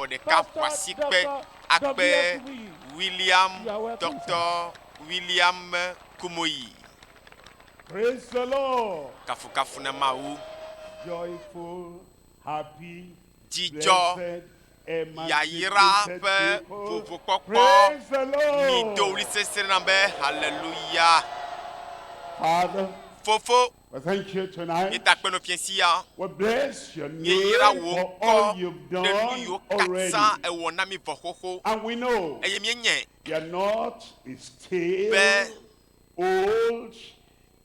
de Kapuasikpe Akpe William Dr. William Kumoyi. Praise the Lord. Kafu na mau Joyful, happy, Jijo blessed, Yayira emancipated pe people. Vuvukoko Praise the Ni Lord. Doli Sesenambe. Hallelujah. Father, Fofo we thank you tonight. Nitakpe no fiensia. We bless your name Yeyira for all wonko you've de done nuyo already. katsa ewo na mi vohoho. And we know Eye mienye you're not a stale, Be- old,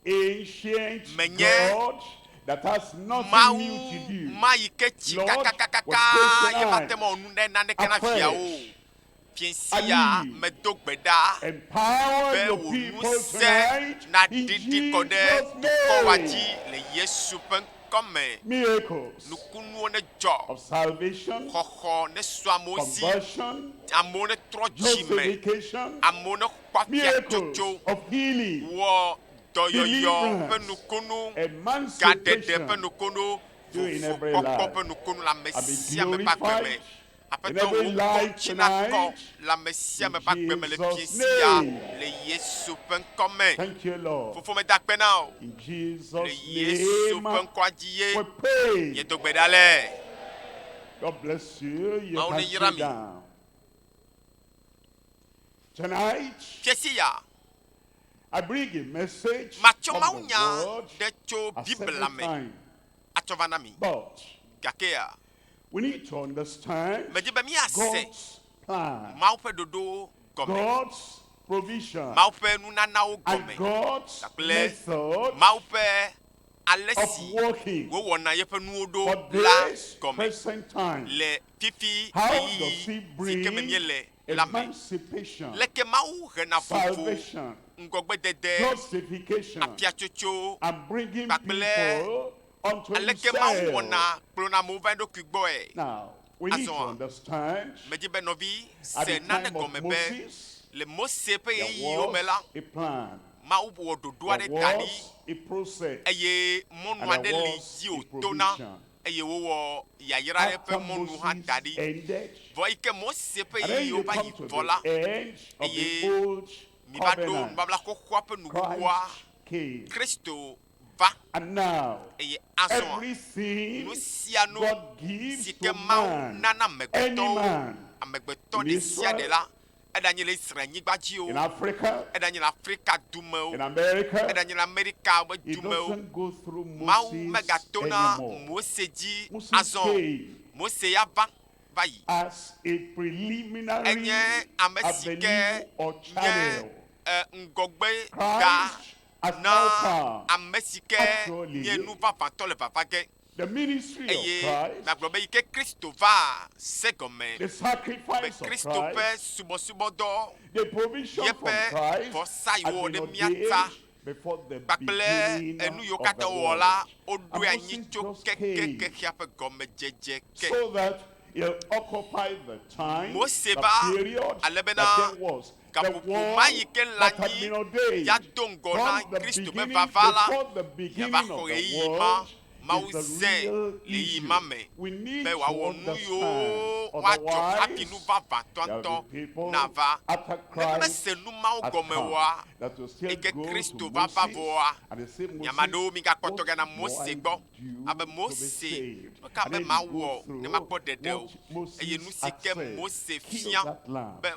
ancient Menye. God that has nothing Mau new to do. maike chika Lord, kakaka we pray ye tonight, matemo nu na ne kana afresh, fia o. Fiensia anew, me dogbeda. Empower Be your wo people nu se tonight na in didi kode Jesus' to kowaji name. le Yesu pen come. Miracles Nukunu ne jo. of salvation, Hoho ne swamosi. conversion, Amone trochime. justification, Amone kwafia miracles jojo. of healing, Wo doyoyo deliverance, penukunu. Gadede emancipation penukunu. do in every Koko life. penukunu la And be mesia me glorified bakweme. in Apeto every wo life china ko tonight. la mesia me In bakweme le Jesus' fiesia name. le Yesu pen come. Thank you, Lord. Fofo me dakpe na o. In Le Jesus' Yesu name, pen kwajiye. we pray. Ye dogbedale. God bless you. You Maone can yirami. sit down. Tonight, Fiesia. I bring a message Macho from the maunya word de cho a Bible several me. times. Achovanami. But Gakea. we need to understand Me di be mi ase. God's plan, Maupe dodo gome. God's provision, Maupe nunana o and gome. God's Dakle. method Maupe of alesi. working Wo wona yepe nuodo for la this gome. present time. Le fifi How eyi does he sike bring me miele la me. emancipation, Leke mau rena fofo. salvation, Ngogbe dede. justification, Apia chocho. and bringing Bakle. people unto Aleke mau himself? wona plona movendo kigboe. Now, we need to Azon. understand, Me di be novi at the se nane time of gome be. Moses, Le Mose pe there eyi o me la. was a plan, Mau wo dodoa there de dani. was a process, Eye monu and ade there li was ji a o tona. provision. Eye wo wo yayira After epe monu ha Moses dadi. ended, Vo ike Mose pe and then yi you o ba come yi to vola. the end of the Eye, old Mi ba do covenant. babla ko kwa pe nuwa. Christ came, Kristo va and now eye azon. everything Nu sia no God gives sike to mau man, nana any megbeto. man, Amegbeto in de sia de Israel, la. Edanyele Israel nyigbaji in o. Africa, Edanyele Afrika dume o. in America, Edanyele Amerika we it dume o. doesn't go through Mau Moses megatona anymore. Mose ji Moses azon. came Mose ya va yi. as a preliminary Enye amesike avenue or channel. ngogbe da Christ has now na come. amesike Actually, nye nu va vanto le vava ge. The ministry of Eye Christ, na globe ike Kristo va segome. the Be sacrifice of Kristo pe Christ, subo subo do. the provision from Yepe Christ vosa has iwo been de ordained miata. before the Bakple beginning enu yo of kata the wola world. odu And anyi Moses cho just ke came hiape gome jeje ke. so that he'll occupy the time, Mose the ba period alebena that there was. The kapupu one mayi ke that had lanyi been ordained ya dongo na from the Kristo be beginning, vavala. before the Ya beginning va of kore the yi ma world, mau is the zen real le yi issue. mame. We need Be to wa wonu understand. yo wa jo happy nu Otherwise, va va there will tonto be people na va. after Me me Christ se nu mau has gome come wa. that will still Eke go to Kristo va va Moses voa. and they say, Moses, Yamado mi ga what kotoga na do I Mose gbo. Abe do to be Mose. saved? Ka And be then ma you go wo through ne ma kpo dede o. what Eye nu Moses had sike said. Mose Kill fian. that lamb, Be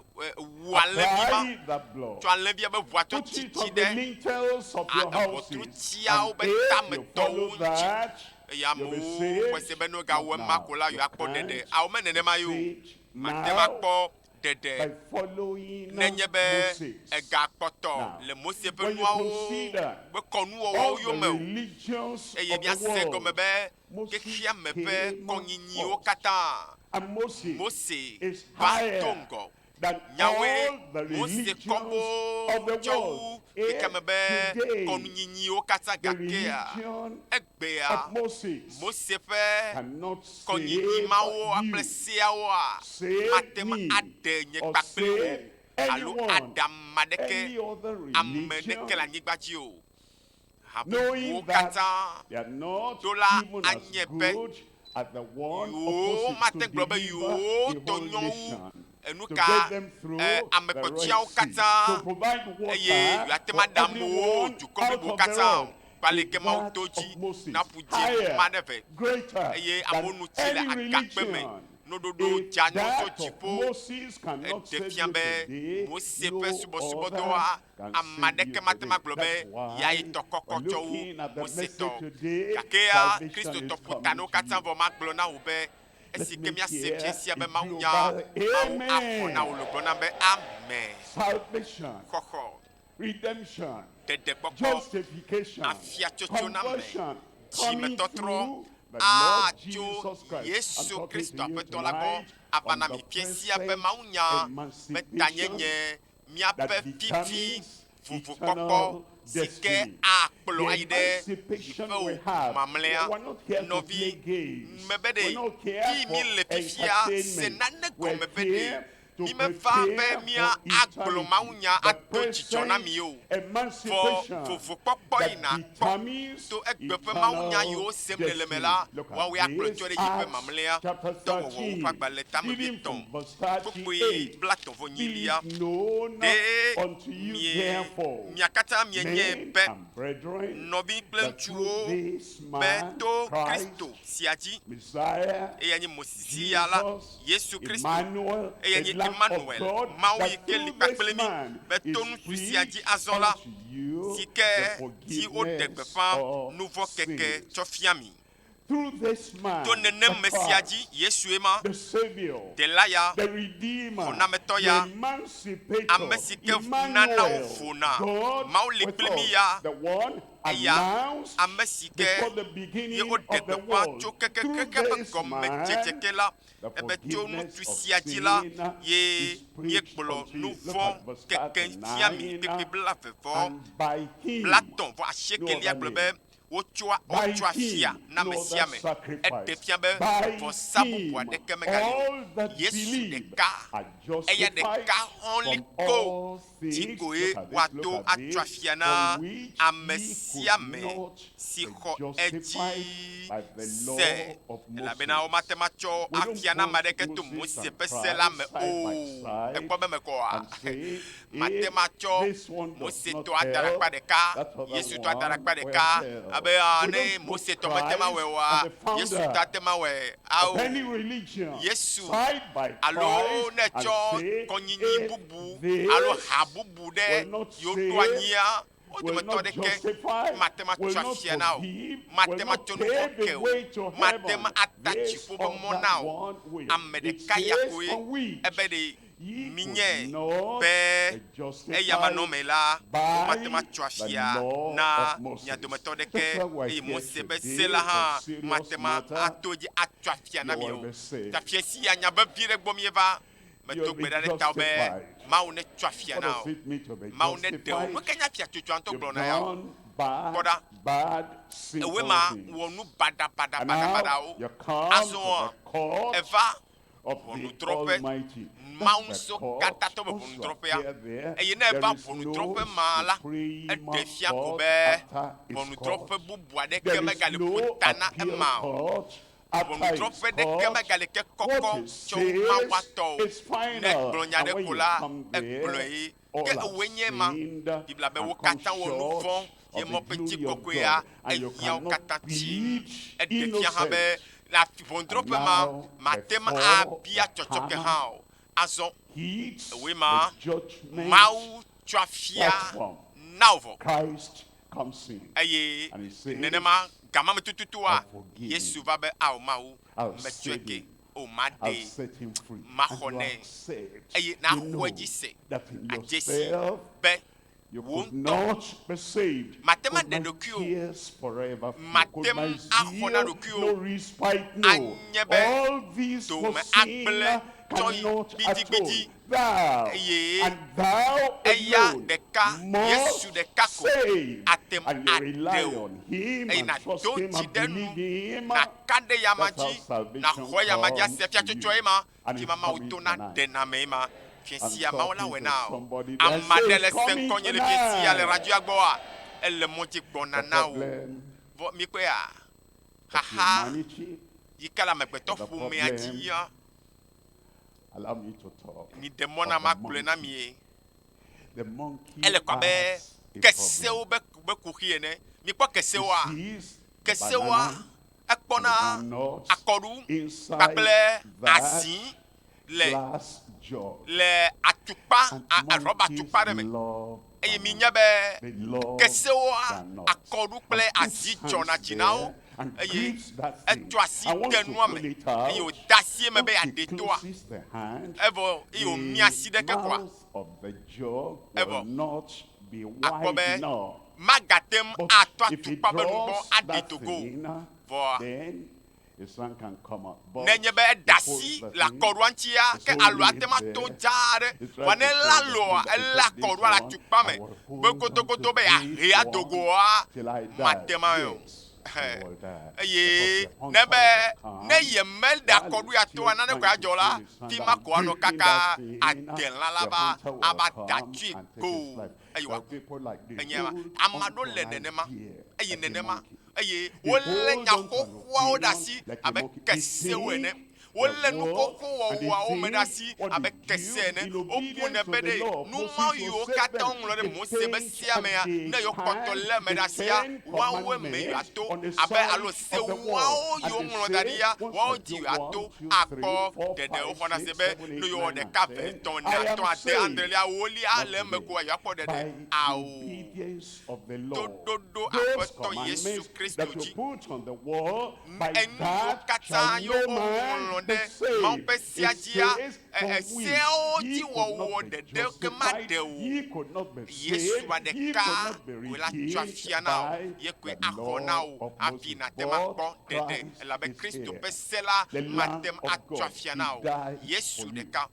wale bi ma. apply that blood, Tu enlèves bien voir ton put it titi on the de. lintels of your Votre houses, tia and ou be if tam you follow tonji. that, Ya you'll mo be saved. kwese be no ga Not we now. makola yo You akpo can't dede. A o me nene ma be yo. saved Ma te ma now kpo by dede. following Nenye be Moses. e ga kpoto. Now, Le Mose pe when no you o. consider Be konu o all yo the me o. religions Eye of bien the se comme world, be. Moses Ke khia me pe came konyinyi o first. kata. And Moses Mose is ba higher tongo. than Nyawe all the Mose religions kobo of the world. jou If ikemebe today konyinyi o kata the gakea religion egbea of Moses Mose fe cannot konyinyi save ma o you, aplesia o a save matem me, ade nye or kpakpe o save alo anyone, adam madeke any other amene religion, kela nyigbaji o habu knowing o that kata they are not dola even as anyepe good are the one Yo, opposite Martin to Globe, deliver yo, a whole Tonyo, nation, to Enuka, get them through the Amekotiao Red Sea, Kata, to provide water Eye, for Yatemadamu, everyone Jukobi out of the Bukata, Red. Paleke That Mautoji, of Moses, Napuje, higher, Maneve, greater Eye, than Amonu any Chile, Agakpeme, religion. Nododo, If Janyo that of Chipo, Moses cannot save you Defiambe, today, Mose no Pesubo other Subodoa, can save Amadeke you Matema today. Globe, That's why Yai we're Tokokocho, looking at the Mose message To, today. Kakea, Christo Salvation is Toputano coming to Katan you. Voma Glona Ube, Let me Esikemia hear Sepiesia a Be Maunya, global Mau Afona amen. Uluglona Be, Amen. Salvation, Koko, redemption, Dede Koko, justification, Afiachochona Me, conversion, coming Jimetotro, through the Lord Ajo, Jesus Christ. I'm Yesu talking to Christo you Apetolagon, tonight on Avana the Mi Piesia Be present Maunya, Be emancipation Tanyenye, Miape that Fifi, determines Fufu Koko, eternal Sike destiny. Akplo The Aide, emancipation we Yifo, have, Mamlea, we're not here to play Novi, games. We're Mebede, not here Ki for mi le fifia, entertainment. Senane We're Gomebede, here to Mi me va be prepare mia for Akplo eternity. Maunya, The Ato Chichona present Mio. For emancipation Fufu Koko that ina determines to ekbepe Maunya eternal yo destiny. semnelemela, Look wa at we Akplo this, Chore Yipe Acts Mamlea, chapter to wo 13, Pagbaleta reading from Mebieton. verse Pukui 38. Blato Be Vonilia. it known De unto you therefore, miakata mienye men be and brethren, nobi that through plentuo this man, beto Christ, Kristo siaji Messiah, eyanyi mosisi yala Jesus, Yesu Kristo Emmanuel, the eyanyi Lamb of Emmanuel God, maui that ke through lipa this kplemi man is beto nu susiaji preached azonla unto you sike the ti o forgiveness degbefa of nouveau keke sins. tsofiami Through this man, to nenem the mesiaji Christ, Yesu ema the Savior, delaya the Redeemer, Honameto the ya, Emancipator, amesike nana Emmanuel, ufuna God mauli with kplemi us, ya the one eya announced amesike before the ye beginning o of the degbefa world. tso Through kekekeke be this gɔme man, dzedzeke la the ebe tso nu forgiveness tu of siadzi la sin ye is preached miekplɔ unto nu you. Look vɔ at verse keke fiami 39. keke bla vevɔ And by him, blatɔn vɔ no asiekelia other gblɔ name. be wotsoa By afia him, na no me other sia me sacrifice. eɖe fia be By vɔsa bubu him, aɖeke megali o all that Yesu believe ɖeka are eya justified ɖeka hɔnli from ko all things. tikoe Look at woato atso this, afia na from which ame ye sia could me not si be xɔ justified edzi by the law se of elabena wo mate Moses. matsɔ We don't afia na ame put aɖeke to Moses Mose and ƒe se la me Christ side by o side ekpɔ be me kɔa and say, mate if matsɔ this one Mose does not tɔ ada ɖe help, akpa ɖeka that other Yesu tɔ ada ɖe one akpa will ɖeka help. abe We ne don't Mose put tɔ mete ma Christ wɔe and wa the Yesu founder tɔ ate ma wɔe of awo any religion Yesu side by alo Christ ne and tsɔ say, kɔnyinyi if bubu alo ha this bubu will ɖe not yewo save, to anyia wo will dometɔ not ɖeke justify, mate ma will tso not afia na o forgive, mate will ma not tso nu pay vɔ the ke way o to mate ma heaven. ata This dziƒo be or mɔ that na o one will. ame It ɖeka ya says koe on which ebe ɖe ye minye could not be be justified eyamanɔme la wo mate ma by tso the afia law na of Moses. mia dometɔ That's ɖeke why we're eye here Mose be today se la for hã serious mate ma matter. ato dzi atso afia na You mi will o be saved. tafia si ya nya vevi ɖe gbɔ mi va You'll meto be gbe ɖa ɖe ta wo be justified. Mawu ne tso afia What na does o it mean to be Mawu ne de o justified? nu ke nya fia tsotsoa ŋutɔ You've gblɔna ya o done bad, Kɔɖa. bad, ewe sinful ma things. wɔ nu And badabadabadabada now wo you come azɔ to a the court eva of the ʋɔnudrɔƒe. Almighty. Mawu That's the ŋusɔ court. katã tɔ be Once you ʋɔnudrɔƒea appear there, eye ne there eva is no ʋɔnudrɔƒe ma la Supreme eɖe fia ko Court be after his ʋɔnudrɔƒe court. bubu aɖeke There is megali no ƒo ta na appeal ema o court after his ʋɔnudrɔƒe ɖeke court. megali ke What kɔkɔ it tso Mawu says atɔ o is ne final. gblɔ nya And ɖe when ko you la come egblɔe there, ye all ke have ewoe nye ma sinned Biblia be wo and come katã wɔ nu vɔ short ye of mɔ the ƒe glory of dzigbɔkɔea God. And you ehiãwo cannot katã tsim plead eɖe fia hã be innocent. le ʋɔnudrɔƒe ma now mate ma before abia the tsɔtsɔke hammer hã o azɔ hits ewoe ma the judgment Mawu tso afia platform. na wo vɔ Christ comes in eye and he says, nenema gama me tututua I'll forgive Yesu him. va be ao Mawu I'll metso save eke him. o ma I'll de set him free. Ma And you xɔnɛ. accept. eye na You know xɔe dzi se that in adzesi yourself be you wo could ŋutɔ not be saved. Mate ma Could my de ɖokui o. tears forever flow? Mate Could my axɔ na zeal ɖokui o. no respite? No. Anye be All these to for me sin agble tsɔ yi cannot gbidigbidi. atone. Thou Eye and thou eya alone ɖeka must Yesu ɖeka ko save. atem And you rely ade o on him eye and na trust do him dzi and ɖe believe nu in him. na ka ɖe yama That's how dzi salvation na xɔ yama dzi comes asi afia to tsotsoe you. ma And fi it's ma Mawu coming to na tonight. de na me ma I'm fiesia Mawu la talking wɔ to na o somebody that ame aɖe says le se coming ŋkɔ nye le fiesia le tonight. radioa gbɔa ele mɔ dzi The gbɔna na wo problem vɔ mi koe a of haha humanity yika la megbeto The fu me adzi problem- ya Allow me to talk. ni demona of ma the kple na monkey. mi The monkey ele kwa be has a kesewo problem. be kuhi ene mi kpɔ kesewo a He sees the kesewo banana a ekpɔna and the nuts akɔɖu inside kpakple that azi le glass jug. le atukpa And rɔba monkeys tukpa ɖe me love eye mi banana. nye be They love kesewo their nuts. akɔɖu kple And puts azi hands dzɔna dzi there na wo and eye grips that thing. etu asi And wants de to nua pull me it out. eye wòda asi me be Once he aɖe toa closes the hand, evɔ eye wòmi asi ɖe ke the koa mouth of the jug Evo. will not be Akpɔ wide be enough. magatem But atɔ if he atukpa be nugbɔ draws aɖi that togo thing, vɔa then his hand can come out. But nenye be eda asi the le thing akɔɖua ŋutia is ke only alo ate ma there. to dzaa ɖe It's right vɔ ne to la say the loa thing that ele he said, akɔɖua le this atukpa one, me I will hold be on to kotokoto be this yahea one dogoa till I die. matema yo Yes, I will die. eye Because the ne hunter be will come ne ye mel de while akɔɖu he's ya still toa nane ko trying to adzɔ la pull his hand fi out ma and ko anɔ gripping kaka that thing, adelã la the ba hunter will aba come datui and take go his life. eye There wa are people like this. enye ma Hold ame on aɖewo to le an nenema idea eye like a nenema monkey. eye They wole hold on to an nyaxoxoawo ɖe opinion asi like a abe monkey. They kesewo ene think wole the nu word xoxo and they wɔwɔawo me ɖe think asi what abe they do kese ene in woƒu obedience ne to be the ɖe law. nu Moses ma will yiwo save katã them. woŋlɔ ɖe They Mose be think sia mea and ne they yewoxɔtɔ hang lé me ɖe the asia 10 woawoe me commandments yewoato on the abe side alo of the sewoawo wall. yiwo And they ŋlɔ da ɖi say, ya once woawo I dzi do yewoato 1, 2, 3, akpɔ 4, ɖeɖe 5, woxɔna se 6, be 7, 8, nu yiwo 9, ɖeka and ve 10, etɔ̃ I ne am atɔ̃ ade saved. adrelia awolia Not le eme today. ko yewoakpɔ ɖeɖe By the awo obedience of the law. Dododo Those Aƒetɔ Yesu commandments Kristo that you dzi. put on the wall, by enu yiwo that katã shall yiwo no man woŋlɔ be ɖe Mawu ƒe saved. sea It dzia says, for which seawo ye dzi could not wɔwɔ be ɖeɖe ke ma justified, ɖe o ye could not be Yesua saved, ye could ɖeka not be wòle atsɔ redeemed afia na wo by ye koe the axɔ na law wo of hafi Moses. nate ma kpɔ But ɖeɖe Christ elabe is Kristo here. ƒe se la The mate Lamb of atsɔ God. afia He na wo died Yesu for you. ɖeka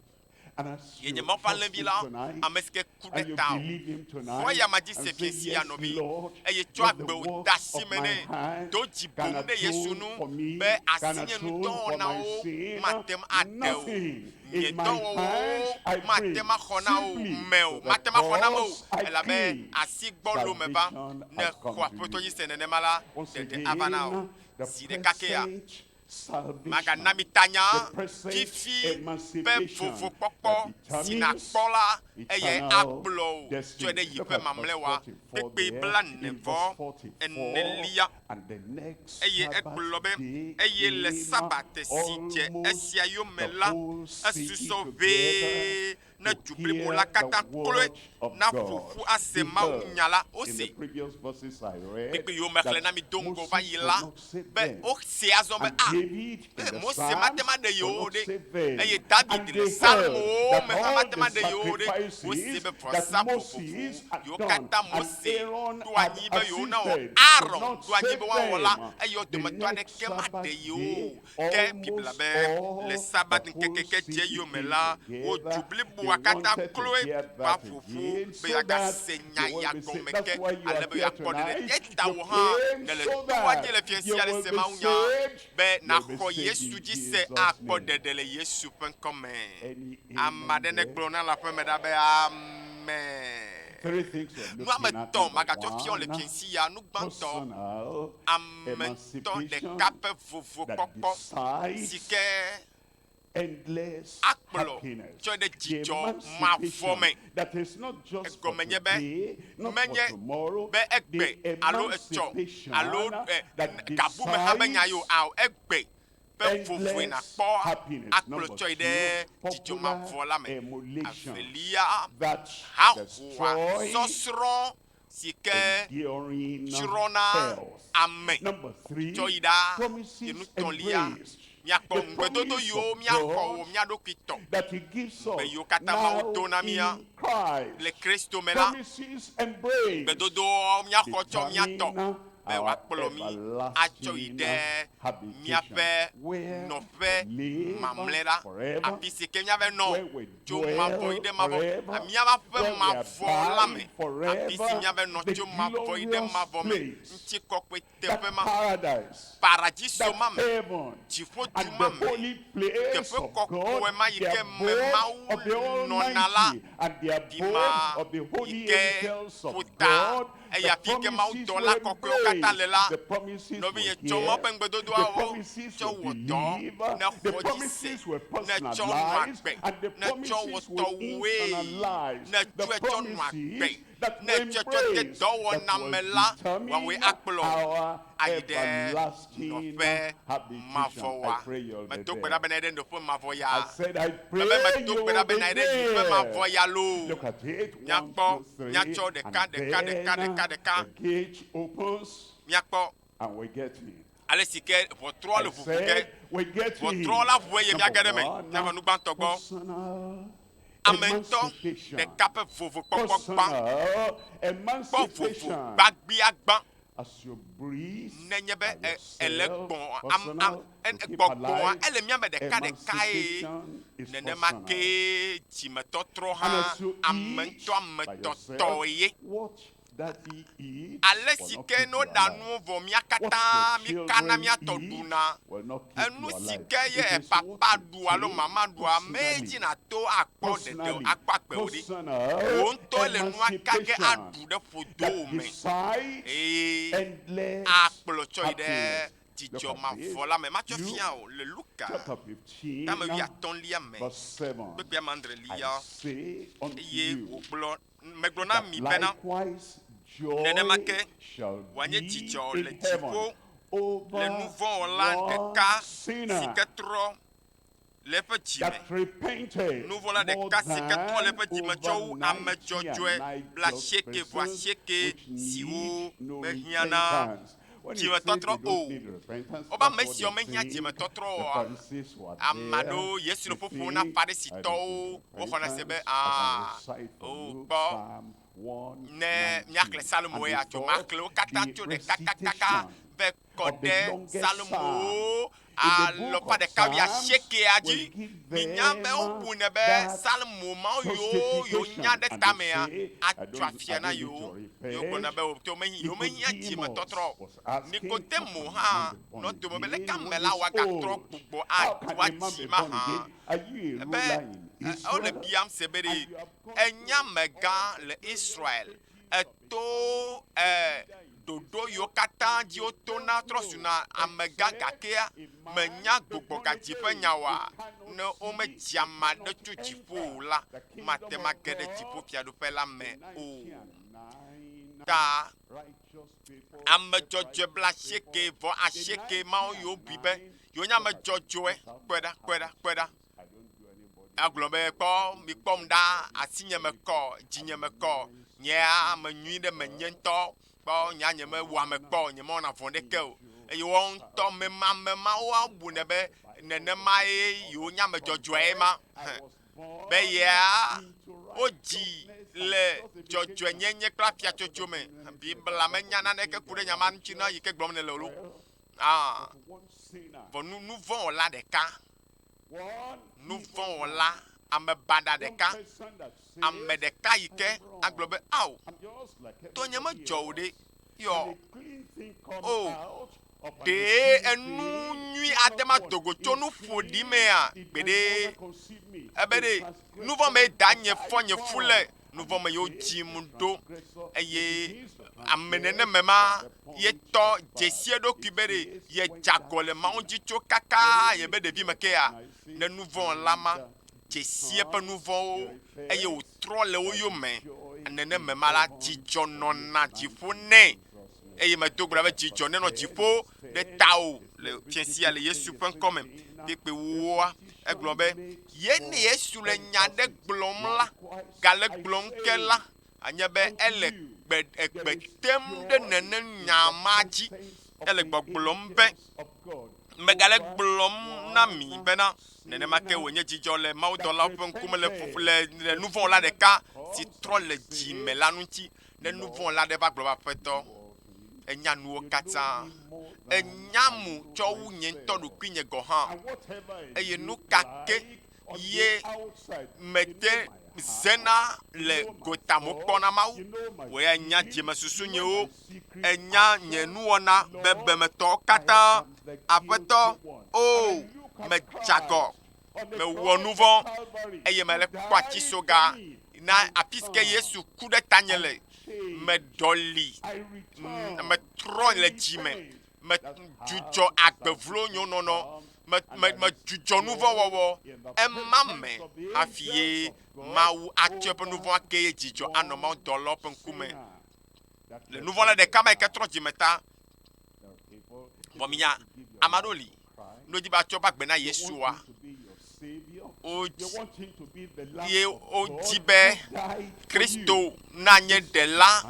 And as you yenye mawu ƒe trust alẽvi him la tonight, ame si ke ku and ɖe you ta o believe him xɔ tonight, yamadzi and se say, fie si yes, anɔvi Lord, eye tsɔ let the agbe wò works da asi of me my nɛ hand do dzi can bom ɖe Yesu atone for nu me, be can asi nye atone for my nudɔwɔnawo sin. matem aɖe o Nothing nye in my dɔwɔwɔwo hands I bring, matema xɔ na wo simply me o to the matema xɔ na me o cross I elabe came. asi gbɔ lo me va Salvation ne has come xɔ to aƒetɔ you. dzi se nenema la Once ɖeɖe ava na o again, the zi ɖeka ke ya present salvation, magana mi tanya the present fifi ƒe emancipation vovokpɔkpɔ that si nakpɔ la eye eternal akplɔ o destiny. tsɔe ɖe Look yiƒe at verse mamlɛwa 44 kpekpe there. bla In verse nevɔ 44, enelia and the next eye Sabbath egblɔ be day eye le came, sabate si dze almost esia yome the la whole city esusɔ together vee ne to du blibo hear la the katã kloe word of na God. ƒoƒu ase He Mawu heard nya la in the wose previous verses I read kpekpe yiwo me xlẽ na mi do ŋgɔ Moses va yi could la not save be them. wose azɔ be And David in the Mose Psalms matema ɖe could yewo not ɖe save them. eye And David they le heard Psalmwo that me hã all matema the ɖe yewo ɖe sacrifices wose be that vɔsa Moses vovovo had yiwo done katã and Mose Aaron ɖo had anyi be yewo na wɔ assisted could Aaron not ɖo anyi save be woawɔ la them. eye wo The dometɔ next aɖeke ma Sabbath ɖe yewo day, o ke almost Bibla be all le the Sabat whole ŋkekeke dze city yome came la wo together. du They bliboa katã wanted to kloe hear va that ƒoƒu again be so yeagase that nya you will ya be saved. gɔme That's ke why you are ale be here yeakpɔ ɖeɖe tonight. eta You wo hã came ne le so toa dzi le that fia you sia le will se be Mawu nya saved. be You will be naxɔ saved Yesu in dzi se Jesus' akpɔ name. ɖeɖe le Yesu ƒe ŋkɔme Any ame amen aɖe ne there? gblɔ na le aƒeme ɖa be amen. Three things we're Nu looking ame at. tɔn Number magatsɔ fiɔ le one, fiesi ya nu gbãtɔ personal ametɔ emancipation ɖeka ƒe that vovokpɔkpɔ si decides ke endless akplɔ happiness. tsɔ ɖe The dzidzɔ mavɔ me. emancipation that is not just for Egɔme nye be, today, not for menye tomorrow. be egbe The alo etsɔ emancipation alo that gabu me hã be nya decides yo awo egbe ƒe vovoe endless nakpɔ happiness. akplɔ Number tsɔe two, ɖe popular dzidzɔmavɔ la me. emulation Avelia that hahoa destroys sɔsrɔ̃ si ke enduring tsrɔ̃na health. ame Number three, tsɔ yi ɖa promises yenu tɔlia embraced. miakpɔ The ŋugbedodo promise yiwo of miaxɔ God wo mia ɖokui tɔ that he gives us be yiwo katã now Mawu do na mia in Christ. le Kristo me la Promises embraced gbedodowo miaxɔ tsɔ miatɔ determine be our wòakplɔ mi atsɔ yi everlasting ɖe habitation, miaƒe where nɔƒe we live mamlɛ la forever, afi si ke miave where nɔ we tso dwell mavɔ yi ɖe mavɔ forever, miava where ƒe we mavɔ la me abide forever, afi si miave nɔ the tso mavɔ yi ɖe mavɔ me glorious ŋuti kɔkɔe that teƒe ma paradise, paradis that ma me heaven, dziƒo and du the ma me holy place teƒe of kɔkɔe God, ma yi the ke me abode Mawu of the nɔna la Almighty, and the fi abode ma of the holy yi ke angels of ƒota God, eya fi ke ma do la kokko kata le la no bi ye chomo pe ngbedo do awo cho wo to na hoji se na cho ma pe na cho wo to we na cho cho ma pe na cho ke do wo na mela wa we akplo ayide no fe ma fo wa me to gbeda benede no fo ma fo ya me to gbeda benede no ma fo ya lo nyakpo nyacho de ka the gate opens and we get in. ale sike vo tro le vo ke We get vo in. tro la vo ye mi agere me na va nu gban to gbo Personal amento de kape vovo popo personal vovo emancipation. bagbi agban As you breathe, nenyebe by elegbon yourself, am personal, en to keep gbogbo alive, ele mi de ka e emancipation is nene personal. make timeto tro And ha as you eat amento by ameto yourself, toye what that he eats ale will not sike keep no you da alive. nu vo mi What akata your mi kana mi children atoduna eat will not keep enu you alive. sike ye It is papa what you du alo take mama du a meji na to akpo de akpa pe odi personal o to le nu akage emancipation adu de fodo that me decides endless akplo choi de happiness. tijo Look ma at this. vola me ma cho Luke fian o le luka chapter 15, ta me wi aton lia me verse 7. pe pe mandre I lia say unto ye you wo blo me glo na that mi bena likewise Nene joy make, shall wanye be ticho in le heaven tipo, le over nouveau la de one ka sinner siketro le petit me that repented nouveau la de more ka siketro le than petit me over chou 90 amejojwe and bla 90 sheke vo persons sheke which si need o no me hiana repentance. When ti he me said they totro don't o need repentance, oba that's me what si o me they hia ti think. me totro The o Pharisees were there. amado yesu no They popo na think, pare I sito don't need wo hona sebe repentance. I can recite for o you po Psalm 119. ne miakle salmo And ya they to thought makle o kata the to de kakakaka recitation ve of the kode longest psalm salmo in the a lo book pa of de ka wi a Psalms sheke will aji give minyambe them o bu ne be that salmo ma yo justification. nya de And they tamea say, I atwa don't fia na need to yo repent. gona be o to me yo me hia ti me Nicodemus totro was asking, how Nikodemo can a man ha be born no to me le again when kamela he's wa ga tro old? gbogbo How can atwa a man ti be ma born ha again? Are you a ebe ruler in o le Israel? biam sebere And you have gone enya through mega all le the Israel various stages of the eto dodo yo kata di o to na trosuna amega gakea menya gbogbo ga jipe nyawa no o me jiama de tu jipo la matema gede jipo pia do pela me o ta amejojo bla sheke vo a sheke ma o yo bibe yo nya mejojo kweda aglobe kpo mi kpom da asinye me ko jinye me ko nya amenyi de menyento kpo nya nye me wa me kpo nye mo na vonde ke o e won to me ma wa bu ne be nene mai yo nya mejojo e ma be ya oji le jojo nyenye kra pia chocho me bibla me nya na ne ke kure nya man chi na yike glom ne lolo vo nous vont là de ka nous vont là ame banda de ka ame de ka yike aglobe au to nya ma jode yo de enu nui atema togo chonu fodi me a gbede ebede nous vont me danye fonye fule nous vont me yo jimundo eye amenene mema ye to jesie do kubere ye jagole ma onji cho kaka ye be devi makea ne nous vont lama jesie pa nous vont eye o tro le o yo me nene mema la jijo no na jifune eye me to gbra be jijo ne no jifo de tao le tiensi ale yesu pen comme pe wo eglobe ye ne yesu le nyade glom la gale glom ke la anyebe ele tem de nene nyamaji ele gboglom be megale glom na mi bena nene make wonye jijo le ma dola pen kum le nouveau la de ka si tro le ji me la nunti le nouveau la de va globa peto enya nuo kata enyamu cho wunye ntodu kwinye gohan eye nu kake ye mete zena le gotamo kona mau we enya jema susunye o enya nyenuona bebe meto kata apeto o me jago me wonuvo eye mele kwachi soga na apiske yesu kude tanyele me dɔli me trɔ le dzi me dzudzɔ agbevlo nyonono me dzudzɔ nu vɔ wɔwɔ ema me hafi ye Mawu atsyɔ eƒe nu vɔ ake ye dzidzɔ anɔ Mawu dɔlawo ƒe ŋkume le nu vɔ le ɖeka me ke trɔ dzime ta vɔ minya ame aɖewo li ne wodzi be atsɔ ƒe agbe na Yesua ye wodzi be Kristo nanye ɖela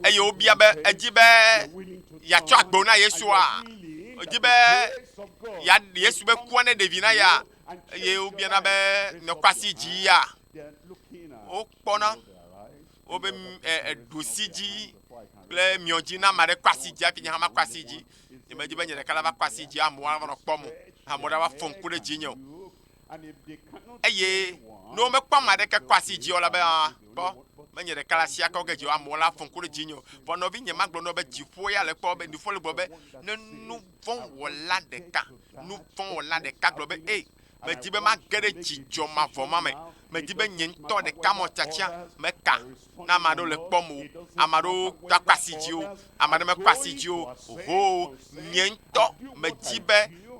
eye wobia be edzi be yatsɔ agbewo na Yesua wodzi be Yesu be kua ne ɖevi na ya eye wobiana be nekɔ asi dzi ya wokpɔna wobe ɖusi dzi kple miɔ dzi na ame aɖe kɔ asi dzi hafi nye hã makɔ asi dzi nye medzi be nye ɖeka la va kɔ asi dzi amewo va nɔ kpɔm amewo va fɔ ŋku ɖe dzinye o eye ne womekpɔ ame aɖeke kɔ asi dzi o la be kpɔ menye ɖeka la asi akɔ ge dzi o amewo la fɔ ŋku ɖe dzinye o vɔ nɔvi nye magblɔ nɔ be dziƒo ya le kpɔ be nuƒo le gbɔ be ne nu vɔ wɔla ɖeka gblɔ be medzi be mage ɖe dzidzɔ mavɔ ma me medzi be nye ŋutɔ ɖeka mɔ tsatia meka na ame aɖewo le kpɔm o ame aɖewo akɔ asi dzi o ame aɖe mekɔ asi dzi o ho nye ŋutɔ medzi be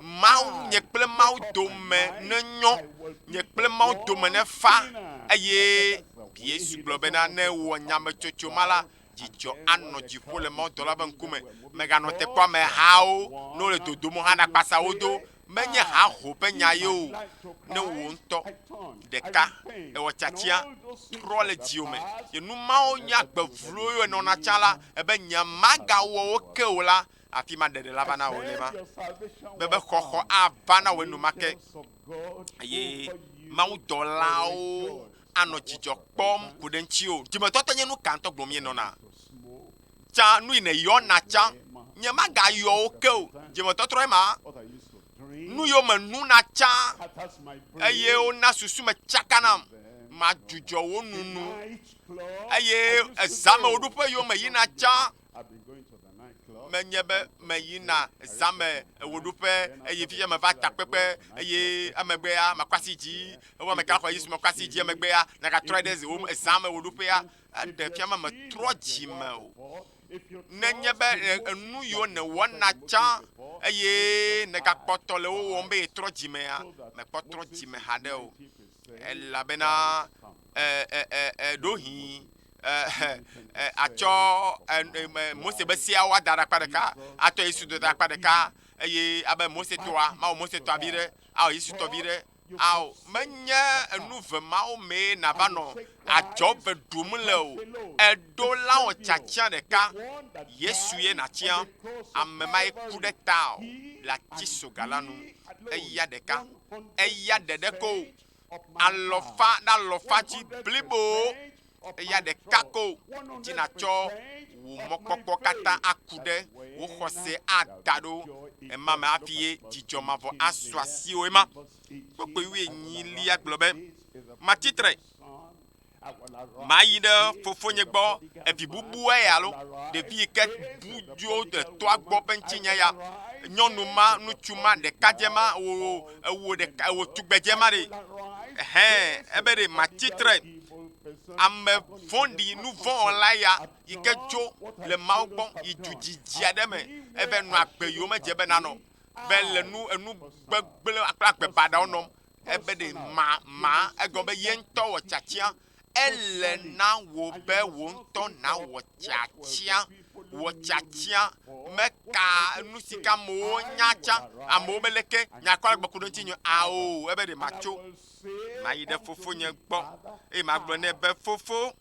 Mawu nye kple Mawu dome ne nyɔ nye kple Mawu dome ne fa eye Yesu gblɔ bena ne wɔ nyametsotso ma la dzidzɔ anɔ dziƒo le Mawu dɔla ƒe ŋkume meganɔ te kpɔ amehawo ne wole dodom hã na kpasa wo do menye haho ƒe nya ye o ne wo ŋutɔ ɖeka ewɔ tsatia trɔ le dziwo me ye nu mawo nye agbevlo yiwo nɔna tsã la ebe nye magawɔ wo ke o la afi ma ɖeɖe la va na wo le ma be xɔxɔ ava na wo enumake eye Mawu dɔlawo anɔ dzidzɔ kpɔm ku ɖe ŋuti o dzimetɔte nye nu ka ŋutɔ gblɔm yenɔna tsã nu yi ne yɔna tsã nye magayɔ wo ke o dzimetɔtrɔ ye ma nu yiwo me nuna tsã eye wona susu me tsakanam ma dzudzɔ wo nunu eye ezame woɖuƒe yiwo me yina tsã menye be me yina zame woɖuƒe eye fifia me va takpekpe eye emegbea makɔ asi dzi ewɔ me gaxɔ Yesu makɔ asi dzi emegbea nagatrɔ ɖe zame woɖuƒea eɖe fia me metrɔ dzime o nenye be enu yiwo ne wɔna tsã eye negakpɔtɔ le wo wɔm be trɔ dzimea mekpɔtrɔ dzime haɖe o elabena ɖohi atsɔ Mose be siawo ada ɖe akpa ɖeka atɔ Yesu do ɖe akpa ɖeka eye abe Mose tɔa mawɔ Mose tɔa vi ɖe awɔ Yesu tɔ vi ɖe awɔ menye enu ve mawo mee nava nɔ adzɔ ve ɖum le o eɖo la wɔ tsatia ɖeka Yesu ye natia ame ma ye ku ɖe ta o le ati soga la nu eya ɖeka eya ɖeɖe ko alɔfa na alɔfa dzi blibo eya ɖeka ko tina tsɔ wo mɔkpɔkpɔ katã aku ɖe wo xɔse ada ɖo ema me hafi ye dzidzɔ mavɔ asɔ asiwo ema kpekpe wi enyilia gblɔ be matitre mayi ɖe fofonye gbɔ evi bubu ya lo ɖevi yi ke budzo tɔa gbɔ ƒe ŋutinye ya nyɔnu ma ŋutsu ma ɖekadze ma wo tugbedze ma ɖe ebe ɖe matitre ame vɔ̃ɖi nu vɔ̃wɔla ya yi ke tso le Mawu gbɔ yi du dzidzi aɖe me eve nɔ agbe yiwo medze be nanɔ be le enu gbegble kple agbe baɖawo nɔm ebe ɖe ma egɔ be ye ŋutɔ wɔ tsatia ele na wo be wo ŋutɔ na wɔ tsatia meka nu si ke amewo nya tsã amewo be leke nyakɔ le gbɔku ɖe ŋuti nye awo ebe ɖe matso mayi ɖe fofo nye gbɔ eye magblɔ nɛ be fofo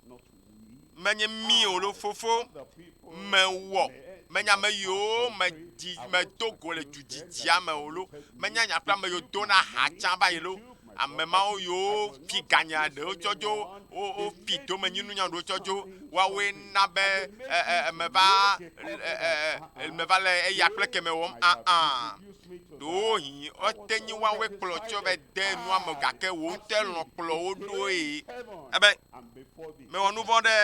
menye mi o lo fofo mewɔ menye ame yiwo medo go le du dzidzia me o lo menye nyakpɔ ame yiwo do na ha tsã va yi lo ame mawo yiwo fi ganya ɖewo tsɔdzo wo fi domenyinu ɖewo tsɔdzo woawoe na be meva le eya kple keme wɔm ɖohi wote nyi woawoe kplɔ tsɔ va de nua me gake wo ŋutɔ lɔ̃ kplɔ wo ɖoe ebe mewɔ nu vɔ̃ ɖe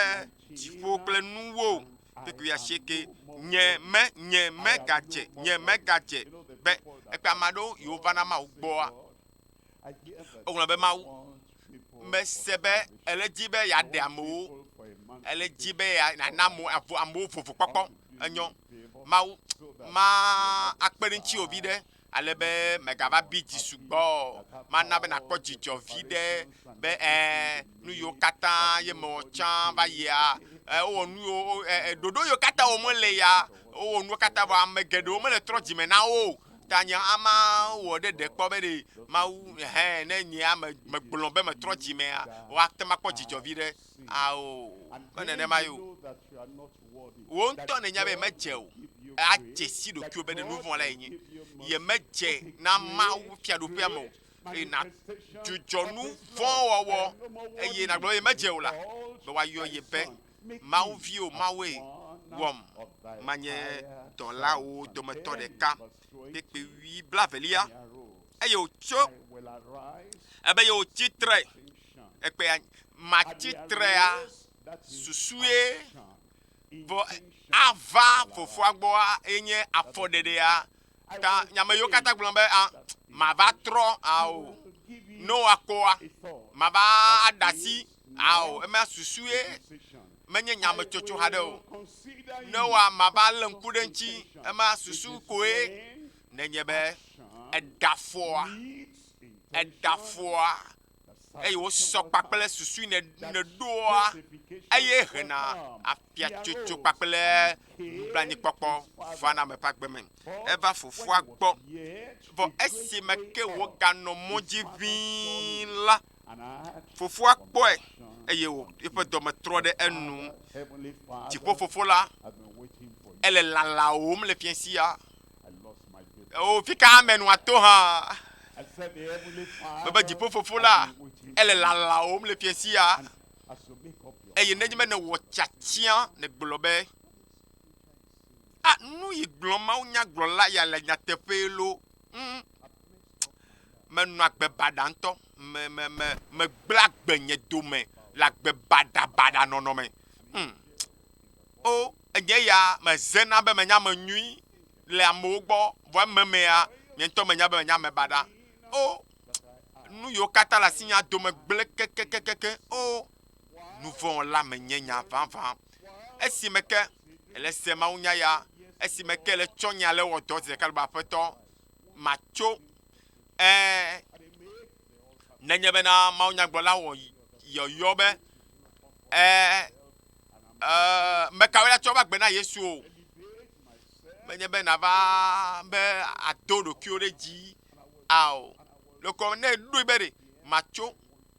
dziƒo kple nuwo fikuya sieke nye megadze be ekpe ame aɖewo yiwo va na Mawu gbɔa wogblɔ be Mawu mese be ele dzi be yeaɖe amewo ele dzi be nana amewo vovo kpɔkpɔ enyo mawu ma akpe ɖe ŋuti vi ɖe ale be megava bi dzi sugbɔ mana be nakpɔ dzidzɔ vi ɖe be nu yiwo katã ye mewɔ tsã va yia wowɔ nu yiwo ɖoɖo yiwo katã wo mele ya wowɔ nuwo katã vɔ ame geɖewo mele trɔ dzime na wo ta nye ama wɔ ɖe ɖe kpɔ be ɖe mawu ne nye ame megblɔ be metrɔ dzimea woate ma kpɔ dzidzɔ vi ɖe awo me nenema yo wo ŋutɔ nenya be medze o adze si ɖokuiwo be ɖe nu vɔ̃ la ye nye ye medze na mawu fiaɖoƒea me o eye na dzudzɔ nu vɔ̃ wɔwɔ eye nagblɔ ye medze o la be woayɔ ye be mawu vi o mawue wɔm manye dɔlawo dometɔ ɖeka kpekpewi blavelia eye wòtso ebe ye wòtsitre ekpea matsitrea susue vɔ ava fofoa gbɔa enye afɔɖeɖea ta nyame yiwo katã gblɔ be mava trɔ awo ne woakɔa mava aɖasi awo ema susue menye nyame tsotso haɖe o ne woa mava lé ŋku ɖe ŋuti ema susu koe nenye be eɖafɔa eye wosɔ kpakple susu ne ɖoa eye hena afia tsotso kpakple nublanuikpɔkpɔ vana me ƒe agbe me eva fofoa gbɔ vɔ esime ke woganɔ mɔ dzi ʋĩi la fofoa kpɔe eye eƒe dɔme trɔ ɖe enu dziƒo fofo la ele lalawòm le fiasia o fi ka ame nua to hã bebe dziƒo fofo la ele lalawòm le fiasia eye nenye be ne wɔ tsatia ne gblɔ be nu yi gblɔ mawu nyagblɔla ya le nyateƒe lo menɔ agbe baɖa ŋutɔ megblẽ agbe nye dome le agbe baɖabaɖa nɔnɔme o enye ya mezena be menya me nyui le amewo gbɔ vɔ ememea nye ŋutɔ menya be menya me baɖa o nu yiwo katã le asi nya dome gblẽ kekekeke o nu vɔ̃ la menye nya ʋãʋã esime ke ele se mawu nya ya esime ke ele tsɔ nya le wɔ dɔ zi ɖeka le be aƒetɔ matso nenye bena mawu nyagblɔla wɔ yɔyɔ be mekawoe la tsɔ va gbe na Yesu o menye be nava be ado ɖokuiwo ɖe dzi ao lekɔ ne ɖoe be ɖe matso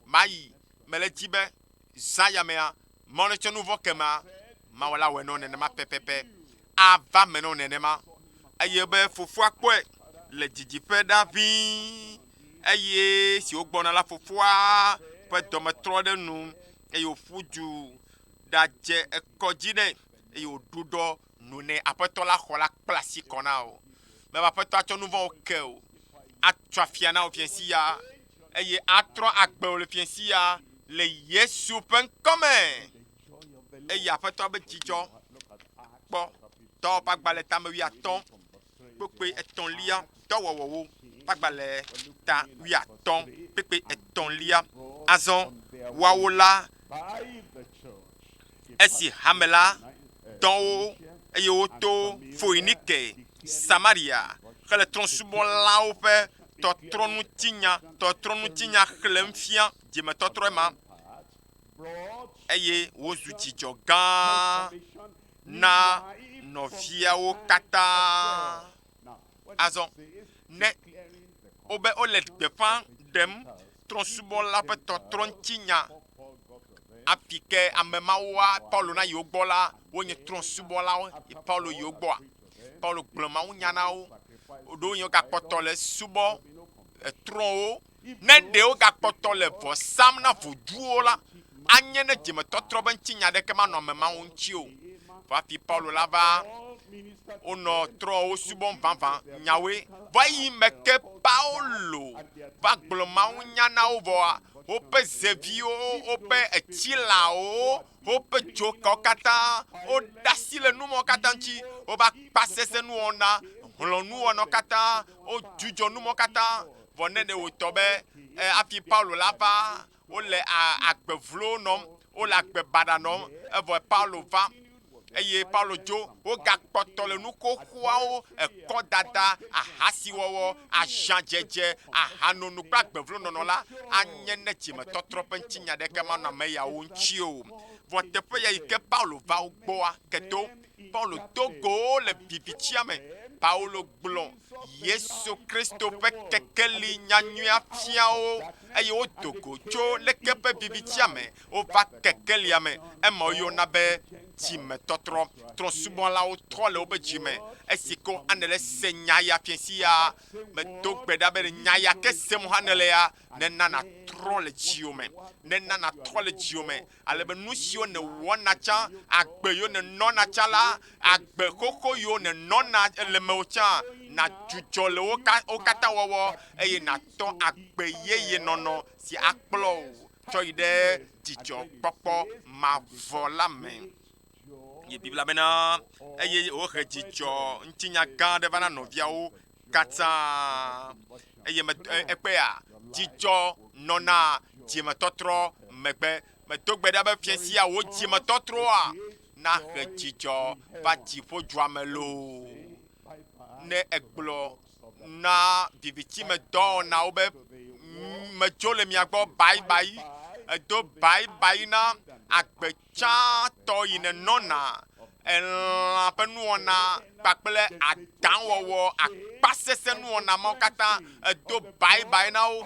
mayi mele dzi be zã yamea mawu ne tsɔ nu vɔ kemea mawu la wɔe nɔ nenema pɛpɛpɛ ava me nɔ nenema eye be fofoa kpɔe le dzidziƒe ɖa ʋĩi eye si wogbɔna la fofoa ƒe dɔme trɔ ɖe nu eye wòƒu du ɖadze ekɔdzi nɛ eye wòɖu ɖɔ nu nɛ aƒetɔ la xɔ la kpla asi kɔ na o be aƒetɔ atsɔ nu vɔ̃wo ke o atsɔ afia na wo fiasia eye atrɔ agbe le fiasia le Yesu ƒe ŋkɔme eye aƒetɔ be dzidzɔ kpɔ tɔwo ƒe agbalẽ tame 15 kpekpe 3lia dɔwɔwɔwo ƒe agbalẽ ta 15 kpekpe 3lia azɔ woawo la esi hame la dɔwo eye woto Foinike Samaria hele trɔ̃subɔlawo ƒe tɔtrɔnutinya xlẽm fia dzimetɔtrɔe ma eye wozu dzidzɔ gã na nɔviawo katã azɔ ne wobe wole gbeƒã ɖem trɔ̃subɔla ƒe tɔtrɔnutinya afi ke ame mawoa Paulo na yewo gbɔ la wonye trɔ̃subɔlawo Paulo yewo gbɔa Paulo gblɔ mawu nya na wo ɖewo nye gakpɔtɔ le subɔ trɔ̃wo ne ɖewo gakpɔtɔ le vɔ sam na vodzuwo la anye ne dzimetɔtrɔ be ŋuti nya ɖeke manɔ ame mawo ŋuti o vɔ afi Paulo la va wonɔ trɔ̃wo subɔm vavã nyawoe vɔ eyi me ke Paulo va gblɔ mawu nya na wo vɔa woƒe zeviwo woƒe etsilawo woƒe dzokawo katã woɖe asi le numɔ katã ŋuti wova kpa sese nuwɔna hlɔ nuwɔnɔ katã wodzudzɔ numɔ katã vɔ ne ɖe wòtɔ be afi Paulo la va le agbe vlo nom le agbe bada nom evo Paulo va eye Paulo dzo wo gakpɔtɔ le nukoxoawo ekɔdada ahasiwɔwɔ azãdzedze ahanono kple agbevlonɔnɔ la anye ne dzimetɔtrɔ ƒe ŋutinya ɖeke manɔ ame yawo ŋuti o vɔ teƒe ya yi ke Paulo va wo gbɔa keto Paulo togo le vivitsia me Paulo gblɔ Yesu Kristo ƒe kekeli nyanyuia fiawo eye wo dogo tso leke ƒe vivitsia me wova kekelia me eme woyɔna be dzimetɔtrɔ trɔsubɔlawo trɔ le wobe dzime esi ko ane le se nya ya fiasia medo gbe ɖa be nya ya ke sem hã ne le ya nenana trɔ le dziwo me nenana trɔ le dziwo me ale be nu siwo ne wɔna tsã agbe yiwo ne nɔna tsã la agbe xoxo yiwo ne nɔna le mewo tsã na dzudzɔ le wo katã wɔwɔ eye natɔ agbe yeye nɔnɔ si akplɔ wo tsɔ yi ɖe dzidzɔkpɔkpɔ mavɔ la me. Ye Biblia bena eye wohe dzidzɔ ŋutinya gã aɖe va na nɔviawo katã eye ekpea dzidzɔ nɔna dzimetɔtrɔ megbe medo gbe ɖa be fiasia wo dzimetɔtrɔa na he dzidzɔ va dziƒodzua me loo ne egblɔ na vivitime dɔwɔnawo be medzo le mia gbɔ bayibayi edo bayibayi na agbetsãtɔ yi ne nɔna elã ƒe nuwɔna kpakple adãwɔwɔ akpasese nuwɔna mawo katã edo bayibayi na wo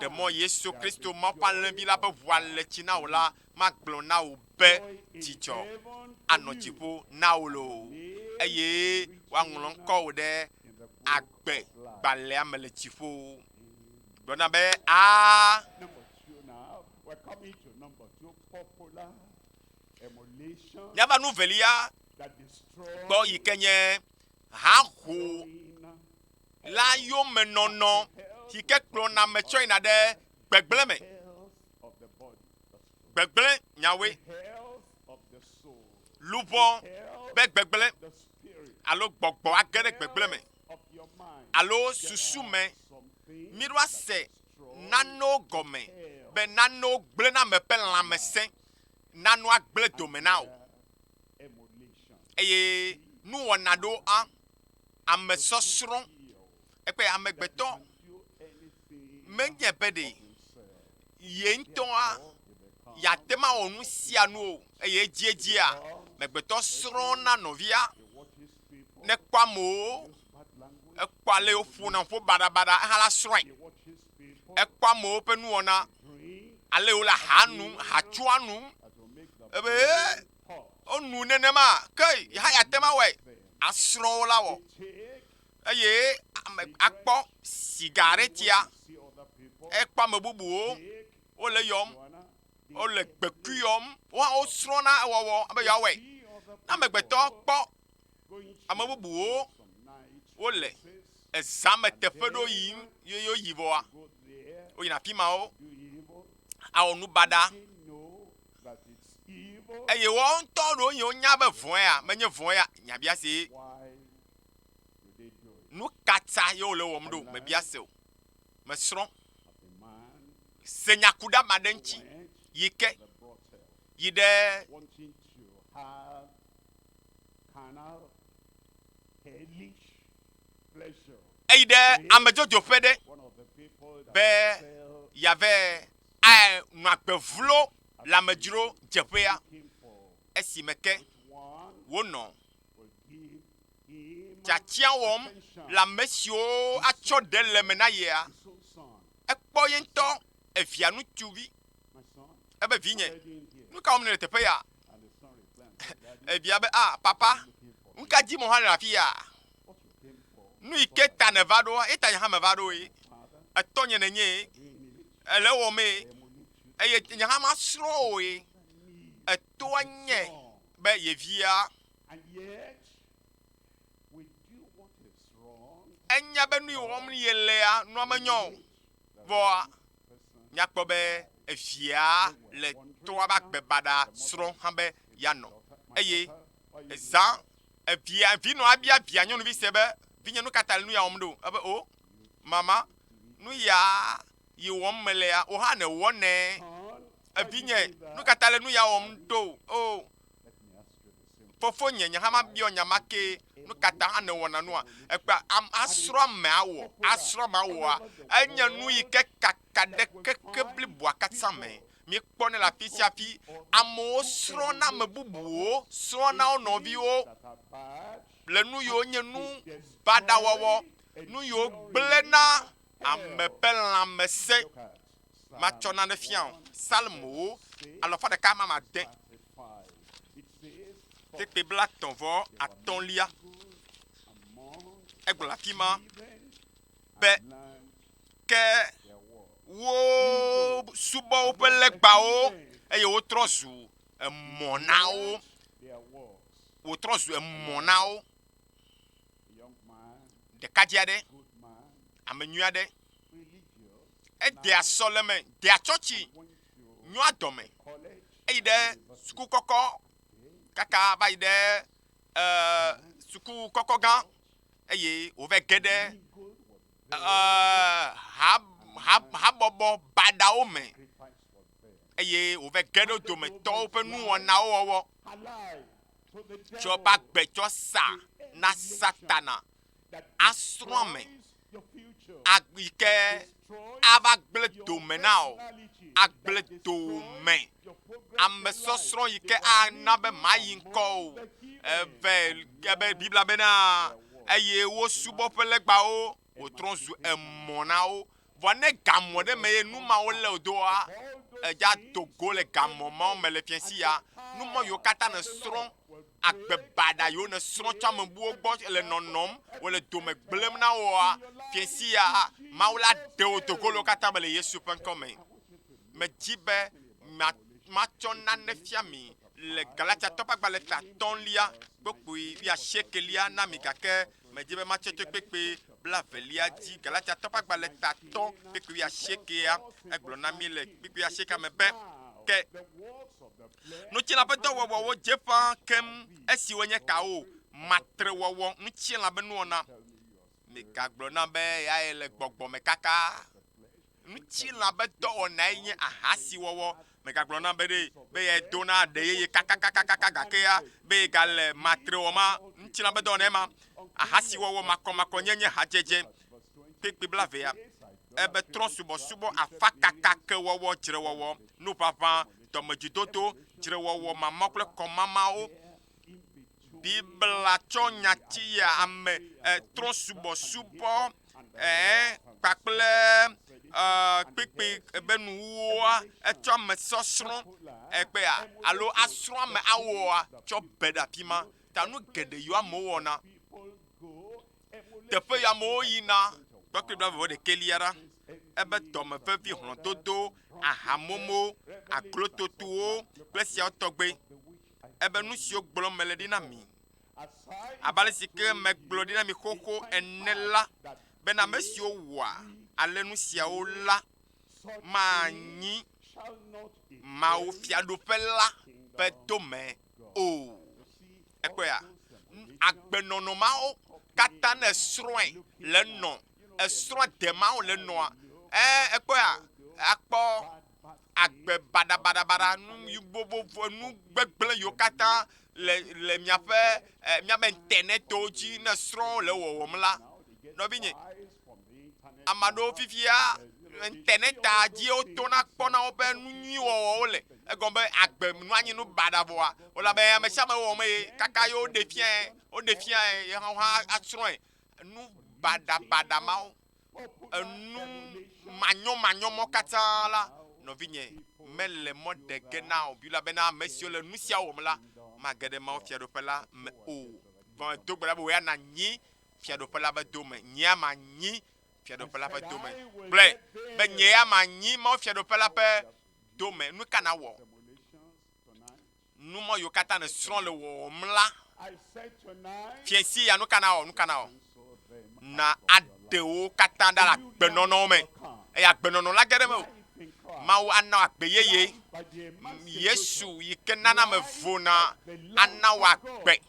ɖe mɔ Yesu Kristo mawo ƒe alẽvi la ƒe ʋua le tsi na wo la magblɔ na wo be dzidzɔ anɔ dziƒo na wo loo eye woaŋlɔ ŋkɔ wo ɖe agbe gbalẽa me le dziƒo gblɔna be a. We're coming to number 2, popular emulation Nyava nu velia that destroys gbɔ yi ke nye haho la yome nɔnɔ yi ke kplɔna me tsɔ yina ɖe gbegblẽ me. health of the body, Gbegblẽ nyawoe health of the soul, lubɔ health be gbegblẽ the spirit, alo gbɔgbɔ age ɖe gbegblẽ me of your mind. alo susu me Something mi ɖo ase nanewo gɔme be nanewo gblẽ na me ƒe lãmesẽ nanewo agblẽ dome na o emulation. eye nuwɔna ɖo a amesɔsrɔ̃ ekpe amegbetɔ Do anything menye be ɖe ye ŋutɔa yate ma wɔ nu sia nu o eye edziedzia megbetɔ srɔ̃ na nɔvia he watches people ne kpɔ amewo bad language, ekpɔ ale woƒona ƒo baɖabaɖa ehã la srɔ̃e he watches people ekpɔ amewo ƒe nuwɔna drink ale wo le ha num hatsua num that will make the ebe hot. onu nenema ke ha yate ma wɔe asrɔ̃wo la wɔ Take, eye ame akpɔ sigaretia see other people, ekpɔ ame bubuwo take, wole yɔm Joanna, wole gbekui yɔm wo hã wosrɔ̃na ewɔwɔ abe yewoawɔe see other na amegbetɔ kpɔ going ame bubuwo some night wole places, ezãme teƒe ɖo yim ye woyi vɔa go there, woyina afi ma wo do evil. awɔ nu baɖa They know that it's evil. eye wɔn ŋutɔ ɖewo yi wonya be vɔ̃ya menye vɔ̃ya nyabia se Why do they do it? nu katã ye wole wɔm ɖo mebia se o mesrɔ̃ A man se nyakuɖa ma ɖe ŋuti went yi ke to the brothel, yi ɖe wanting to have carnal, hellish pleasure. eyi ɖe amedzodzoƒe ɖe One of the people that be fell yave nɔ agbe vlo le amedzro dzeƒea looking for esime ke one wonɔ will give him tiatia wɔm le ame siwo atsɔ ɖe le me na yea his own son. ekpɔ ye ŋutɔ evia ŋutsuvi My son, ebe vinye already in here. nu ka wɔm le teƒe ya And the son replied, Daddy, evia be papa looking for nu ka dim hã le afi ya what you came for, nu yi ke ta ne va ɖo eta nye hã me va ɖo ye Father, etɔ nye nenye doing it, ele wɔm ye emulate you. eye nye hã ma srɔ̃ o ye etoa nye be ye via And yet, we do what is wrong. enya be nu yi wɔm ye lea nua menyɔ o vɔa Person, nyakpɔ be evia le toa ba gbe baɖa srɔ̃ hã be yanɔ eye zã evia vinɔ abia via nyɔnuvi se be vinye nu katã le nu ya wɔm ɖo ebe o mama nu ya yi wɔm me lea o hã ne wɔ nɛ son, evinye nu kata le nu ya wɔm do o fofo nye hama bio nyamake nu kata ha ne wona no a ekpa asro ma wo enya nu yi ke kaka de keke blibu akatsa me mi kpo ne la fisiafi amo sro na mebubuo sro na onovi o le nu yo nye nu bada wowo nu yo gblena amepela mese machona ne fian salmo alors fa de ka mama de te bla tonvo atonlia egbola fima be ke wo subo pele gbao eye wo trozu monao wo trozu monao de kadiade amenuade e de asoleme de achochi nyu adome e de suku koko kaka ba de suku koko gan eye o ve gede habobo badao me eye o ve gede do me to pe nu ona owo cho ba gbe cho sa na satana astrome agbike ava gble do me now agble do me amesosro yike anabe mayinko ebe bibla bena eye wo subo pelegba o tronzu emona o vone gamo de me nu ma o le odoa ja togo le gamo ma me le fiensia nu mo yo kata na stron agbebada yo na stron cham bu ogbo le nonom wo le do me gblem na o fiensia ma o la de o togo lo kata be le yesu pen comme me jibe ma chona ne fiami le Galatia topa gba ta tonlia gbopui bi a shekelia na mi kake me jibe ma cheche pepe bla velia di Galatia topa gba ta ton pepe bi a shekea eglo na mi le pepe a sheka me be ke no chi la pe to wo jefa kem esi wonye ka o matre wo no chi la be no na me gaglo na be ya ele gbogbo me kaka no chi la be to ona yin ahasi wo me gaglo na be de be ye dona de ye kaka gakea be gal matre wo ma nchi la be do na ma ahasi wo makoma nyenye hajeje pepe bla vea ebe tron subo afaka ke wo jire wo no papa to majitoto jire wo mama kle komama o bibla chonya ti ya ame tron subo pakple pepe ebenu wa echo me sosron egbe a alo asro me awo a cho beda pima tanu gede yo amowo na tepe ya mo yina bakwe bla vo de keliara ebe to me fevi hon dodo ahamomo aklototuo plesia otogbe ebe nu si ogbolo melodi na mi abale sike me glodi na mi koko enela bena mesio wa ale nu sia ola manyi ma o fiado pela petome o ekoya agbenono ma o kata na sroin le no esro de ma o le no ekoya akpo agbe bada nu yubobo nu gbegble yo kata le miape miabe internet oji na sro le wo mla no binye amado fifia internet aji o tona kpona obe nyi wo le egombe agbe nu anyi nu bada boa o la be me chama wo me kaka yo defien ye ha atron nu bada ma nu manyo mo kata la no vinye mele mo de gena o bi la be na monsieur le nusia wo mla ma gede ma o fiado pela me o bon to gbara bo ya na nyi fiado pela ba do me nya ma nyi fiado pela pa do me ble be nya ma nyi ma o fiado pela pa do me nu kana wo nu mo yo kata na stron le wo mla fiensi ya nu kana wo na adeo kata da la gbenono me e ya gbenono la gede me o ma wo ana agbeyeye Yesu yikenana me vona ana wa gbe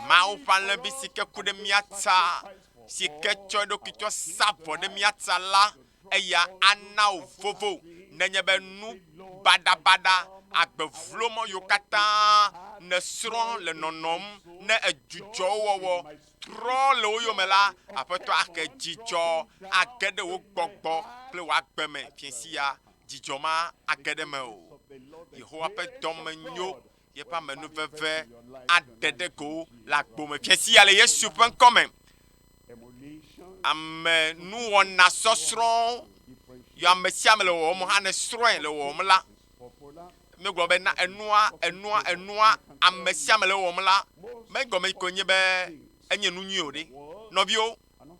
ma wo fanle bisike kude miata sike chodo kito savo de miata la eya ana o vovo nenye be nu badabada agbevlomo yo katã ne srɔ̃ le nɔnɔm ne edzudzɔ wɔwɔ trɔ le wo yome la aƒetɔ ake dzidzɔ age ɖe wo gbɔgbɔ kple wo agbe me fiesi ya dzidzɔ ma age ɖe me o. Yehowa ƒe dɔme nyo yeƒe amenuveve aɖe ɖe go le agbo me fiesi ya le Yesu ƒe ŋkɔ me. Ame nuwɔna sɔsrɔ̃ yɔ ame sia ame le wɔwɔm hã ne srɔ̃e le wɔwɔm la megblɔ be na enua ame sia ame le wɔwɔm la megɔme ko nye be enye nu nyui o ɖe. Nɔviwo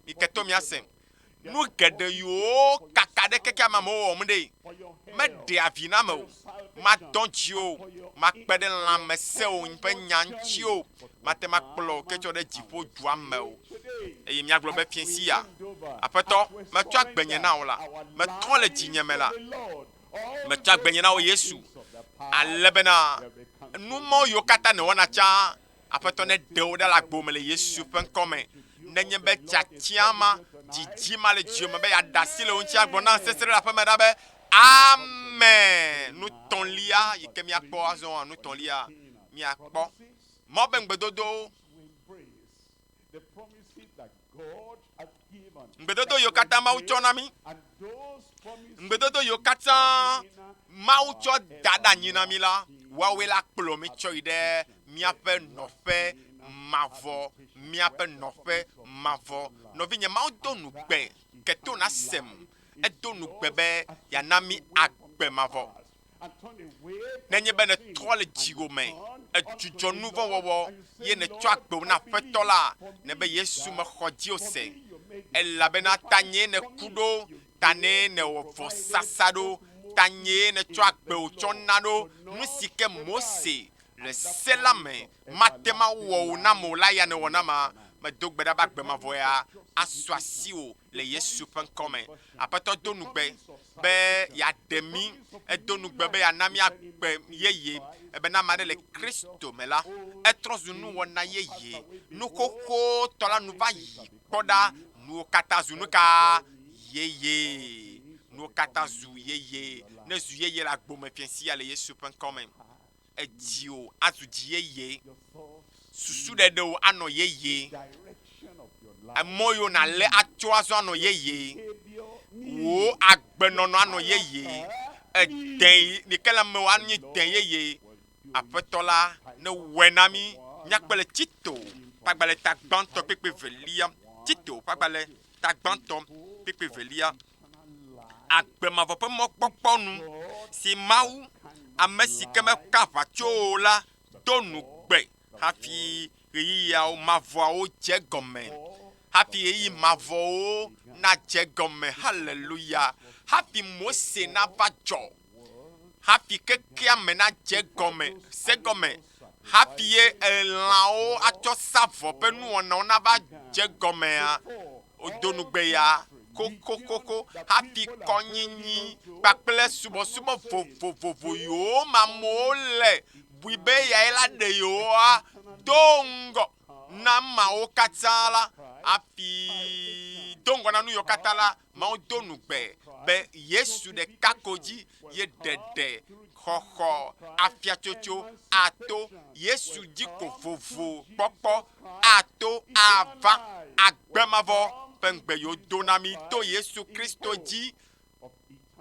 mi ketɔ miase nu geɖe yiwo kaka ɖe keke ame wɔwɔm ɖe meɖe avi na me o, madɔ dzi o, makpe ɖe lãmesẽwo ƒe nya ŋuti o, mate makplɔ ketsɔ ɖe dziƒo dua me o. Eye miagblɔ be fiesi ya aƒetɔ metsɔ agbenye na wo la, metrɔ le dzinye me la, metsɔ agbenye na wo Yesu ale bena numɔ yiwo katã ne wɔna tsã aƒetɔ ne ɖe wo ɖe le agbo me le Yesu ƒe ŋkɔ me. Nenye be tsatia ma dzidzi ma le dziwo me be yaɖe asi le wo ŋuti agblɔ na sesẽ ɖe aƒe me ɖa be amen. Nutɔlia yi ke miakpɔ azɔ nutɔlia miakpɔ mɔ be ŋgbedodo ŋgbedodo yiwo katã Mawu tsɔ na mi, ŋgbedodo yiwo katã Mawu tsɔ da ɖe anyi na mi la, woawoe la kplɔ mi tsɔ yi ɖe miaƒe nɔƒe mavɔ, miaƒe nɔƒe mavɔ. Nɔvinye Mawu do nugbe keto na sem, edo nugbe be yana mi agbe mavɔ. Nenye be ne trɔ le dziwo me edzudzɔ nu vɔ wɔwɔ ye ne tsɔ agbewo na aƒetɔ la ne be Yesu mexɔ dzi o se elabena tanye ne ku ɖo tane ne wɔ vɔsasa ɖo tanye ne tsɔ agbewo tsɔ na ɖo nu si ke Mose le se la me mate ma wɔ wo na mo la ya ne wɔ na ma medo gbe ɖa be agbe mavɔ ya asɔ asi wo le Yesu ƒe ŋkɔ me. Aƒetɔ do nugbe be yaɖe mi, edo nugbe be yana mi agbe yeye ebena ame aɖe le Kristo me la etrɔ zu nuwɔna yeye, nu xoxo tɔ la nu va yi kpɔ ɖa nuwo katã zu nu ka yeye, nuwo katã zu yeye, ne zu yeye le agbo me fiesi ya le Yesu ƒe ŋkɔ me. Edziwo azu dzi yeye, susu ɖeɖewo anɔ yeye, emɔ yiwo nale atso azɔ anɔ yeye, wo agbenɔnɔ anɔ yeye, edẽ yi ke le amewo anyi dẽ yeye. Aƒetɔ la ne wɔe na mi miakpe le Tito ƒagbalẽ ta gbãtɔ kpekpe velia, Tito ƒagbalẽ ta gbãtɔ kpekpe velia, agbe mavɔ ƒe mɔkpɔkpɔ nu si Mawu ame si ke meka aʋatso la do nugbe hafi ɣeyiɣiawo mavɔawo dze gɔme, hafi ɣeyiɣi mavɔwo na dze gɔme, haleluya, hafi Mose na va dzɔ, hafi kekea me na dze gɔme, se gɔme, hafi ye elãwo atsɔ sa vɔ ƒe nuwɔnawo na va dze gɔmea, wodo nugbe ya kokokoko hafi kɔnyinyi kpakple subɔsubɔ vovovo yiwo me amewo le bui be yae la ɖe yewoa do ŋgɔ na mawo katã la hafi do ŋgɔ na nu yiwo katã la Mawu do nugbe be Yesu ɖeka ko dzi ye ɖeɖe xɔxɔ afiatsotso ato Yesu dzi ko vovo kpɔkpɔ ato ava agbemavɔ ƒe ŋgbe yiwo do na mi to Yesu Kristo dzi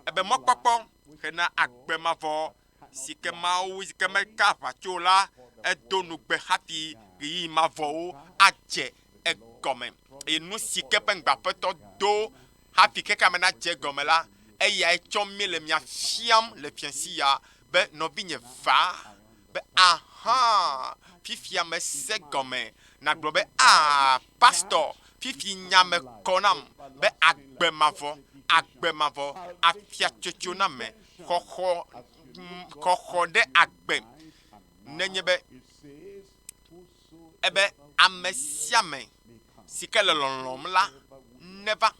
ebe mɔkpɔkpɔ hena agbemavɔ si ke Mawu si ke meka aʋatso la edo nugbe hafi ɣeyiɣi mavɔwo adze egɔme. Eye nu si ke ƒe ŋgbaƒetɔ do hafi keke ame na dze gɔme la eyae tsɔ mi le mia fiam le fiesi ya be nɔvinye va be aha fifia me se gɔme nagblɔ be pastor fifi nya me kɔ nam be agbemavɔ afiatsotso na me xɔxɔ ɖe agbe nenye be ebe ame sia me si ke le lɔlɔm la neva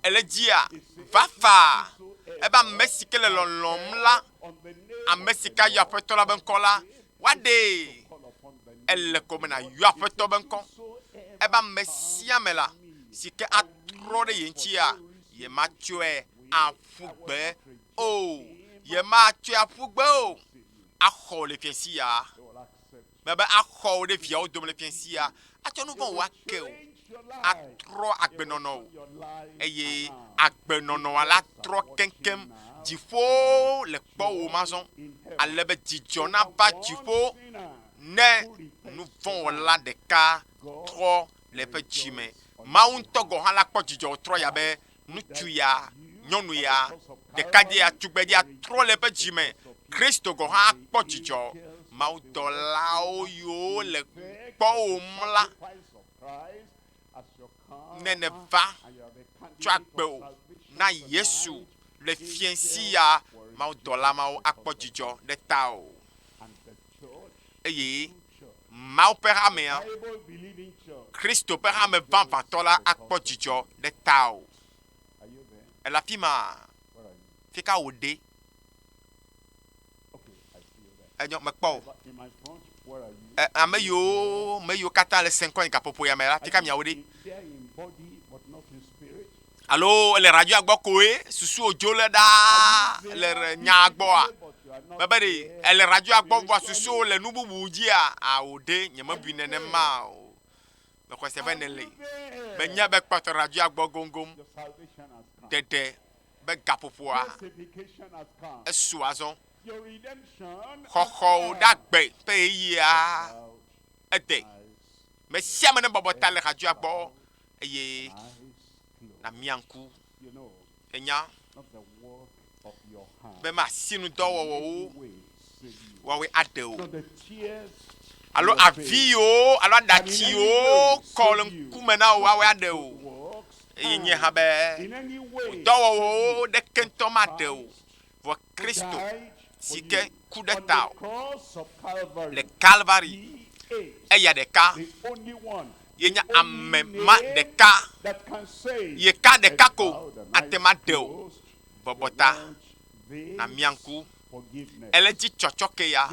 ele dzia va fa ebe ame si ke le lɔlɔm la ame si ke yɔ aƒetɔ la be ŋkɔ la waɖe ele kome na yɔ aƒetɔ be ŋkɔ ebe ame sia me la si ke atrɔ ɖe ye ŋutia ye matsɔe afugbe o ye ma tu afugbe o aho le fiancia baba aho le fia o dom le fiancia ato no von wa ke o atro agbenono eye agbenono ala tro kenkem jifo le po o mason alebe dijona ba jifo ne nous vont là de cas trop les petits mais maun togo hala ko jijo tro ya be nutu ya nyonu ya de kadi ya tugbe ya tro les petits mais Christo go ha ko jijo mau dola o yo le po o mla nene va twagbe o na Yesu le fiancia mau dola mau akpo jijo de tao eye mau perame Christo perame van vatola akpo jijo de tao ela fima fika ode enyo mekpo meyo kata le 5 ans kapopo ya mela fika mia ode allo le radio agbo koe susu ojo le da le nya agbo a babari le radio agbo vo susu le nububu ji a ode nyama bi nene ma o be ko se benele be nya be kpato radio agbo gongom dede be gapopo a esu azon khokho dagbe pe ya ede me siame ne bobota le radio agbo eye na mianku enya be ma sinu do wo we adeo allo avio allo datio kolon kumena wo we adeo enye habe do wo de kento madeo vo Christo sike coup d'état le Calvary e ya de ka yenya amema de ka ye ka de kako atema deo bobota na mianku ele di chochoke ya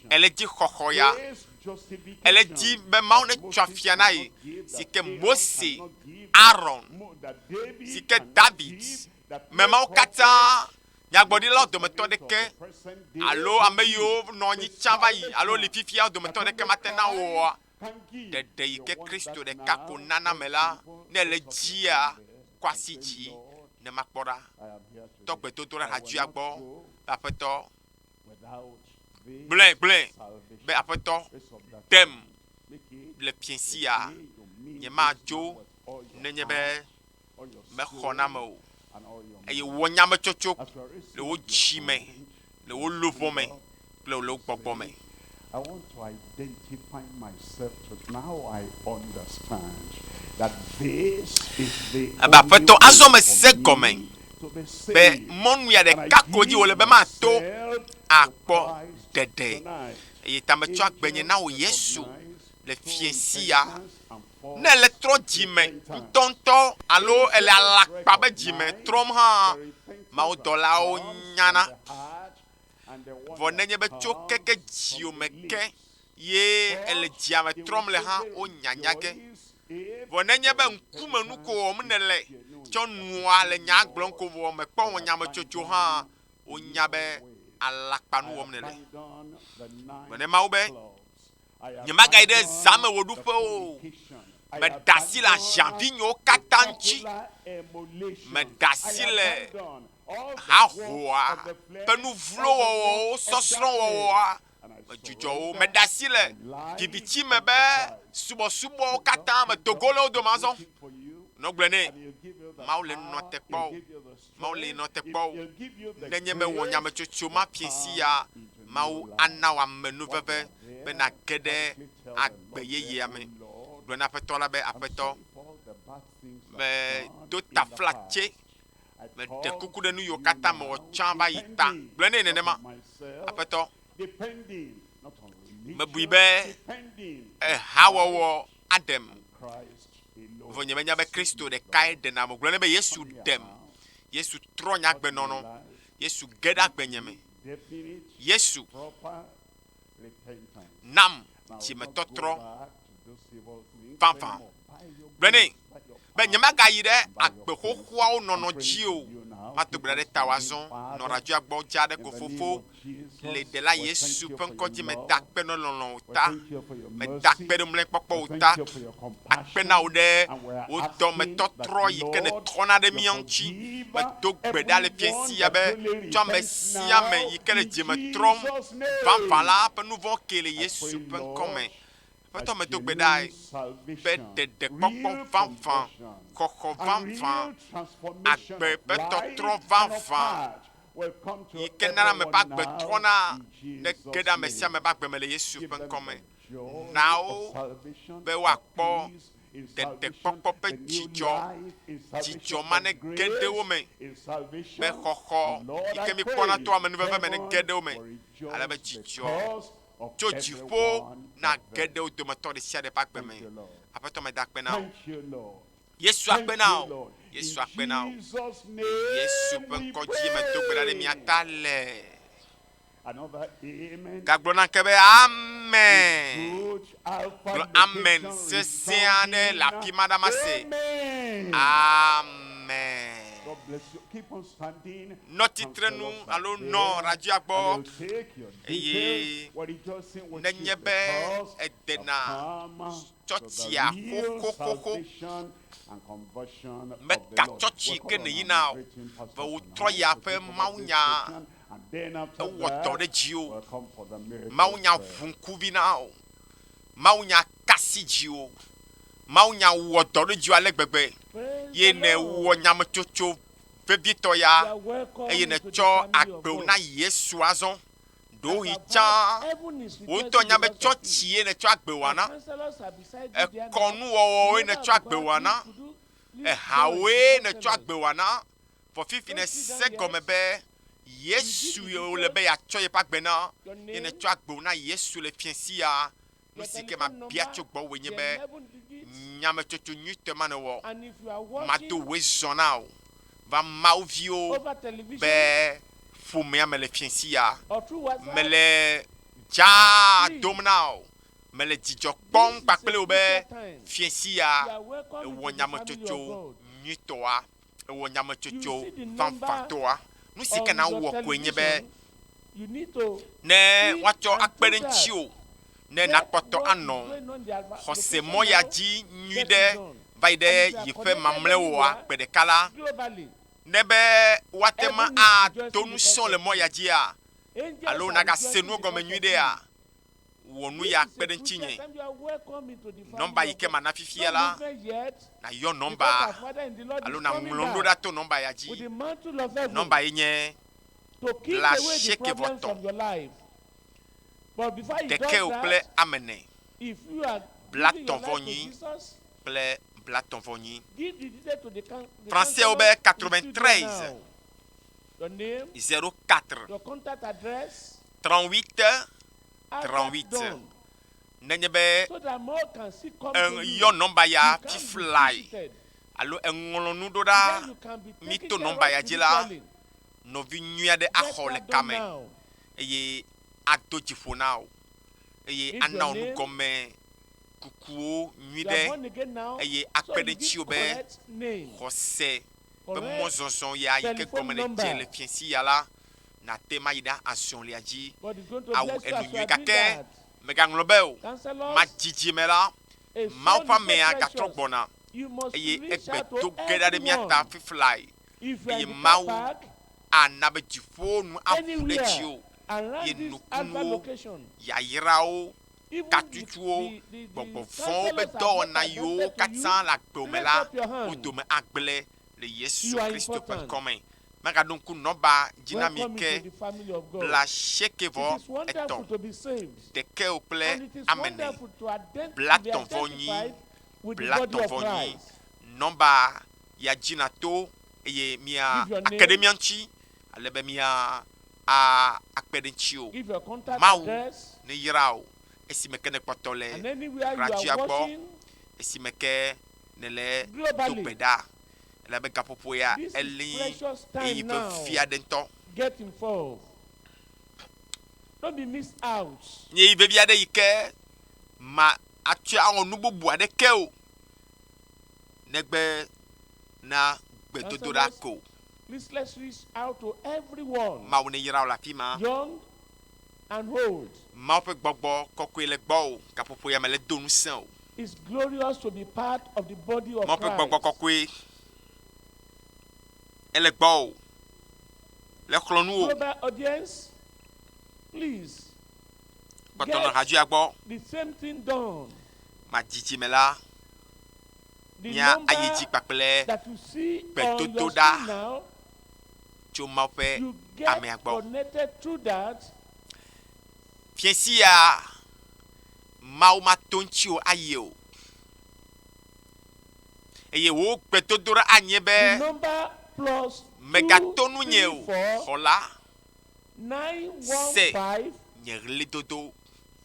ele di khokho ya ele di be maune chafiana yi sike Mose Aaron sike David me mau kata nyagbodi la do meto de ke allo ameyo no nyi chava yi allo le fifia do meto de ke matena wo de ke Christo de kako nana mela ne le dia kwasi ji ne makpora to pe to ra haju agbo apeto blen be apeto dem le piensia ye ma jo ne nyebe me khona mo e wo nyama chocho le wo chime le wo lovo me le wo gbogbo me. I want to identify myself because now I understand that this is the abapeto azome sekomen be monu ya de kakoji wo le be ma to akpo dede e tamecho agbenye na o Yesu le fiensia ne le tro jime tonto allo ele alakpa be jime trom ha ma o dola o nyana vonenye be chokeke jiomeke ye ele jiame trom le ha o nyanyage vonenye be nkume nu ko o mnele chonua le nyagbron ko vo me pon nyame chocho ha o nyabe alakpa nu o mnele vone ma ube nyama gaide zame wodufe o me dasi la janvinho katanchi me dasi le ha hoa penu vlo o sosron o me jujo me dasi le kibiti me be subo katan me togolo do mazon no glene maule no te po nenye me wonya me chuchu ma piesi ya mau anawa menu veve be na kede agbeyeye ame glene apeto la be apeto me do ta flatche me de kuku de nu yo kata mo chamba yita glene ne ma apeto me buibe hawo adem vonye menya be Christo de kai de na mo glene be Yesu dem Yesu tronya gbenono Yesu geda gbenyeme Yesu nam ti me totro fanfan bene be nyama ga yi de agbe xoxoawo nono dzi o ma to gbe de tawazon no radio agbo ja de go fofo le de la Yesu ƒe ŋkɔdzi me da kpe no lɔlɔ ta me da kpe ɖe mle kpɔkpɔ ta akpe na wo ɖe wo dɔ me tɔtrɔ yi ke ne trɔna ɖe mía ŋuti me do gbe ɖa le fiesi be tsɔ me sia me yi ke ne dzi me trɔm vavã la ƒe nu vɔ ke le Yesu ƒe ŋkɔme aƒetɔ me do gbe ɖa be ɖeɖe kpɔkpɔ vavã xɔxɔ vavã agbe ƒe tɔtrɔ vavã yi ke nana me ba gbe trɔna ne ge ɖe ame sia ame ba gbe me le Yesu ƒe ŋkɔme na wo be woakpɔ ɖeɖekpɔkpɔ ƒe dzidzɔ ma ne ge ɖe wo me be xɔxɔ yi ke mi kpɔna to amenuveve me ne ge ɖe wo me ale be dzidzɔ tso dziƒo na ge ɖe wo dometɔ ɖe sia ɖe ƒe agbe me aƒetɔ me da akpe na wo Yesu akpe na wo Yesu akpe na wo Yesu ƒe ŋkɔdzi me do gbe ɖa ɖe mia ta le gagblɔ na ke be amen gblɔ amen sesẽ aɖe le afi ma ɖa ma se amen nɔ titrenu alo nɔ radio gbɔ eye nenye be edena tsɔtsia xoxoxoxo meka tsɔtsi ke ne yina o be wotrɔ ya ƒe mawunya ewɔ dɔ ɖe dziwo mawunya ʋu ŋkuvi na o mawunya kasi dziwo mawunya wɔ dɔ ɖe dziwo ale gbegbe ye ne wɔ nyametsotso vevitɔ ya eye ne tsɔ agbewo na Yesu azɔ ɖohi tsã wotɔ nya be tsɔtsi ye ne tsɔ agbewoa na ekɔnuwɔwɔwo ye ne tsɔ agbewoa na ehawoe ne tsɔ agbewoa na fɔfifi ne se gɔme be Yesu ye le be yatsɔ yeƒe agbe na ye ne tsɔ agbewo na Yesu le fiesi ya nu si ke ma bia tso gbɔwoe nye be nyametsotso nyuitɔ ma ne wɔ ma do woe zɔ na o va mawo viwo be ƒomea me le fiesi ya me le dzaa dom na o me le dzidzɔ kpɔm kpakple wo be fiesi ya ewɔ nyametsotso nyuitɔa ewɔ nyametsotso vavãtɔa nu si ke na wɔ koe nye be ne woatsɔ akpe ɖe ŋuti o ne nakpɔtɔ anɔ xɔse mɔ ya dzi nyui ɖe va yi ɖe yiƒe mamlɛwoa gbe ɖeka la ne be woate ma ato nu sɔ̃ le mɔ ya dzia alo nagase nuwo gɔme nyui ɖea wɔ nu ya kpe ɖe ŋuti nye nɔmba yi ke mana fifia la nayɔ nɔmba alo naŋlɔ nu ɖa to nɔmba ya dzi nɔmba yi nye +80 ɖekeo kple amene blatɔ̃vɔnyi kple blatɔ̃vɔnyi français wo be 93 04 38 38 nenye be yɔ nɔmba ya fiflai alo eŋlɔ nu ɖo ɖa mi to nɔmba ya dzi la nɔvi nyui aɖe axɔ le kame eye ado dziƒo na wo eye ana wo nugɔme kukuwo nyui ɖe eye akpe ɖe ŋuti be xɔse be mɔzɔzɔ ya yi ke gɔme ne dze le fiesi ya la nate ma yi ɖe azɔlia dzi awu enu nyui gake megaŋlɔ be o ma dzidzime la mawo ƒe amea gatrɔ gbɔna eye egbe do ge ɖa ɖe mía ta fiflai eye mawu ana be dziƒo nu aƒu ɖe dziwo ye nukunuwo yayrawo katutuwo gbɔgbɔ vɔ̃wo be dɔwɔna yiwo katã le agbewo me la wo dome agble le Yesu Kristo ƒe ŋkɔme magaɖo ŋku nɔba dzi na mi ke +80 ɖekeo kple amene blatɔ̃vɔnyi nɔmba ya dzina to eye mia akademia ŋuti ale be mia akpe ɖe ŋuti o mawu ne yra o esime ke ne kpɔtɔ le radio gbɔ esime ke ne le do gbe ɖa ele be gaƒoƒo ya eli eyi vevi aɖe ŋutɔ nye yi vevi aɖe yi ke atu awon nububu adeke o negbe na gbedododa ko Please let's reach out to everyone, ma woni yira la fima young and old. ma pe gbogbo kokwe le gbo o kapopo ya mele donu san o It's glorious to be part of the body of ma pe gbogbo Christ. kokwe ele gbo o le klonu o Global audience, please kotono get radio agbo the same thing done. ma jiji mela The nya number ayeji papele that you see But on to your do that, screen now, cho ma pe you get ame agbo connected through that. fiensi ya ma o ma tonchi o aye o eye wo gbedodora anye The be number plus megatonu nye o 234 hola 915 nyerle dodo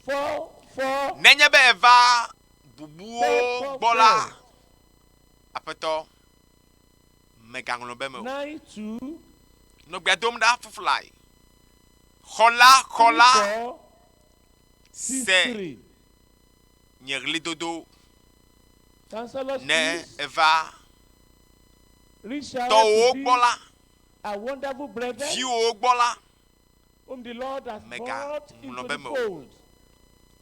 44 nenye be eva bubuo bola apeto meganglo be me o 92 no gbedom da fufly hola 34 se 63. nyerle dodo Counselors, ne please eva reach out to o to these gbola our wonderful brethren fi o gbola whom the Lord has Mega brought into the Mulobemo. fold.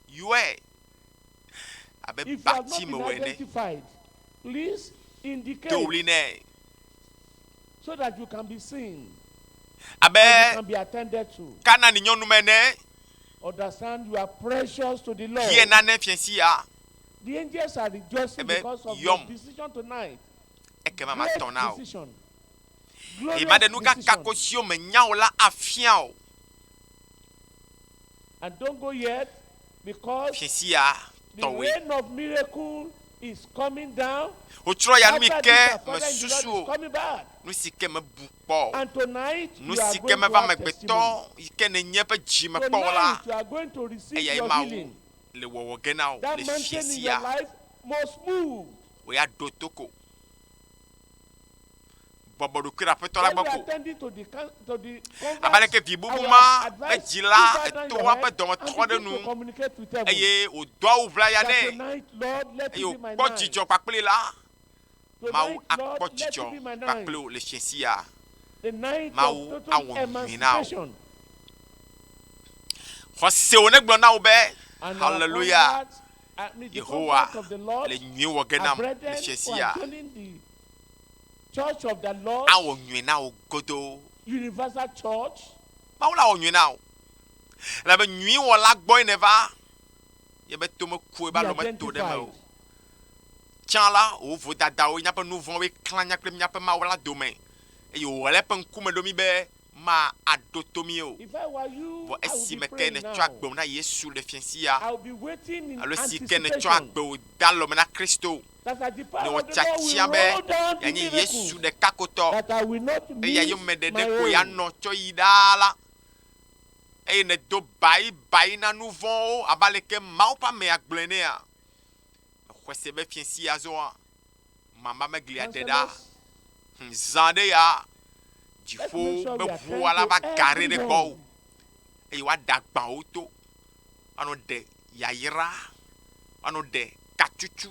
yue abe If you have bati not me been wene identified, please indicate dowli ne so that you can be seen and you abe can be attended to. kana ni nyonu mene Understand you are precious to the Lord. hie na ne fiensi ya The angels are rejoicing Ebe, because of yom. your decision tonight. ekema ma Great tona o decision. e Glorious ma de nu ka decision. kakosio me nyaola afia o And don't go yet because fiensi ya the towe rain of miracle is coming down. o tro ya nu mi After ke this, our me Father in the Lord susu is o coming back. nu sike me bu po And tonight, nu you are sike going me to va me have testimony. gbeto ike ne nye pe ji me po la Tonight, you are going to receive eya your ma o healing. le wowo gena o That le mountain in fiensi your ya life must move. o ya do toko bobodo kira pe tola When we are gboko attending to the abale ke conference, vi I bubu will ma advise be jila you bow down eto your wa head pe domo and tro de begin to nu communicate with heaven. eye o do awuvla ya That ne tonight, Lord, let eye it o be my kpo night. jijo papele la ma Tonight, o Lord, akpo let jijo it be my night. papele o le fiensi ya The night Ma of wo total awon emancipation. ho se o ne gbo na o be And hallelujah the Yehowa conference of the Lord, le nwi wo our genam brethren le who fiensi are ya joining the Church of the Lord, awo nwi na o godo Universal Church, ma wo la o nwi na o la be nwi wo la gbo ne va ye be to me ku e ba be lo me to de me identified. o tiala o vo dada o nya pe nu von we klan nya pe nya pe ma wo la do me e yo le pe nku me do mi be ma adotomi o If I were you, vo I would esi be me ke praying ne now. twa gbo na Yesu le fiensi ya I will be waiting in alo si ke ne twa anticipation gbo dalo me na Kristo that at the ne power wo of the Lord chachia will be roll down ya the nye miracles, Yesu de kakoto that I will not e ya miss yo me de my de ko ya own. no cho idala e ne do bai na nu von o abale ke ma pa me agblene a kwese be fiensi ya zo a mama me glia deda Counselors, zande ya let's make jifo sure be we attend vo ala to ba gare de everyone. ko e wa dagba o to ano de yayira ano de kachuchu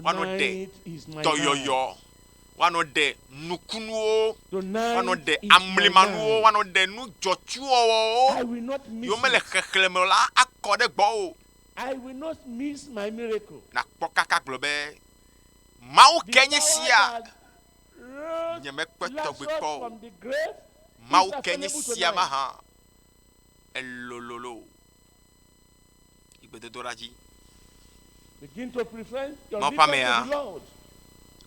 wano de Tonight is my night. toyoyo wano de nukunu o wano Tonight de is my amlimanu o night. wano de nujochu I o will not miss yo mele it. xexleme la akɔ ɖe gbɔ o I will not miss my miracle. na kpɔ kaka gblɔ be mawu The ke nye power sia that rose nye mekpɔ tɔgbe Lazarus kpɔ o from the grave mawu is ke nye available sia ma tonight. hã elololo igbedodo la dzi Begin to present your Ma lips famille, to hein. the Lord.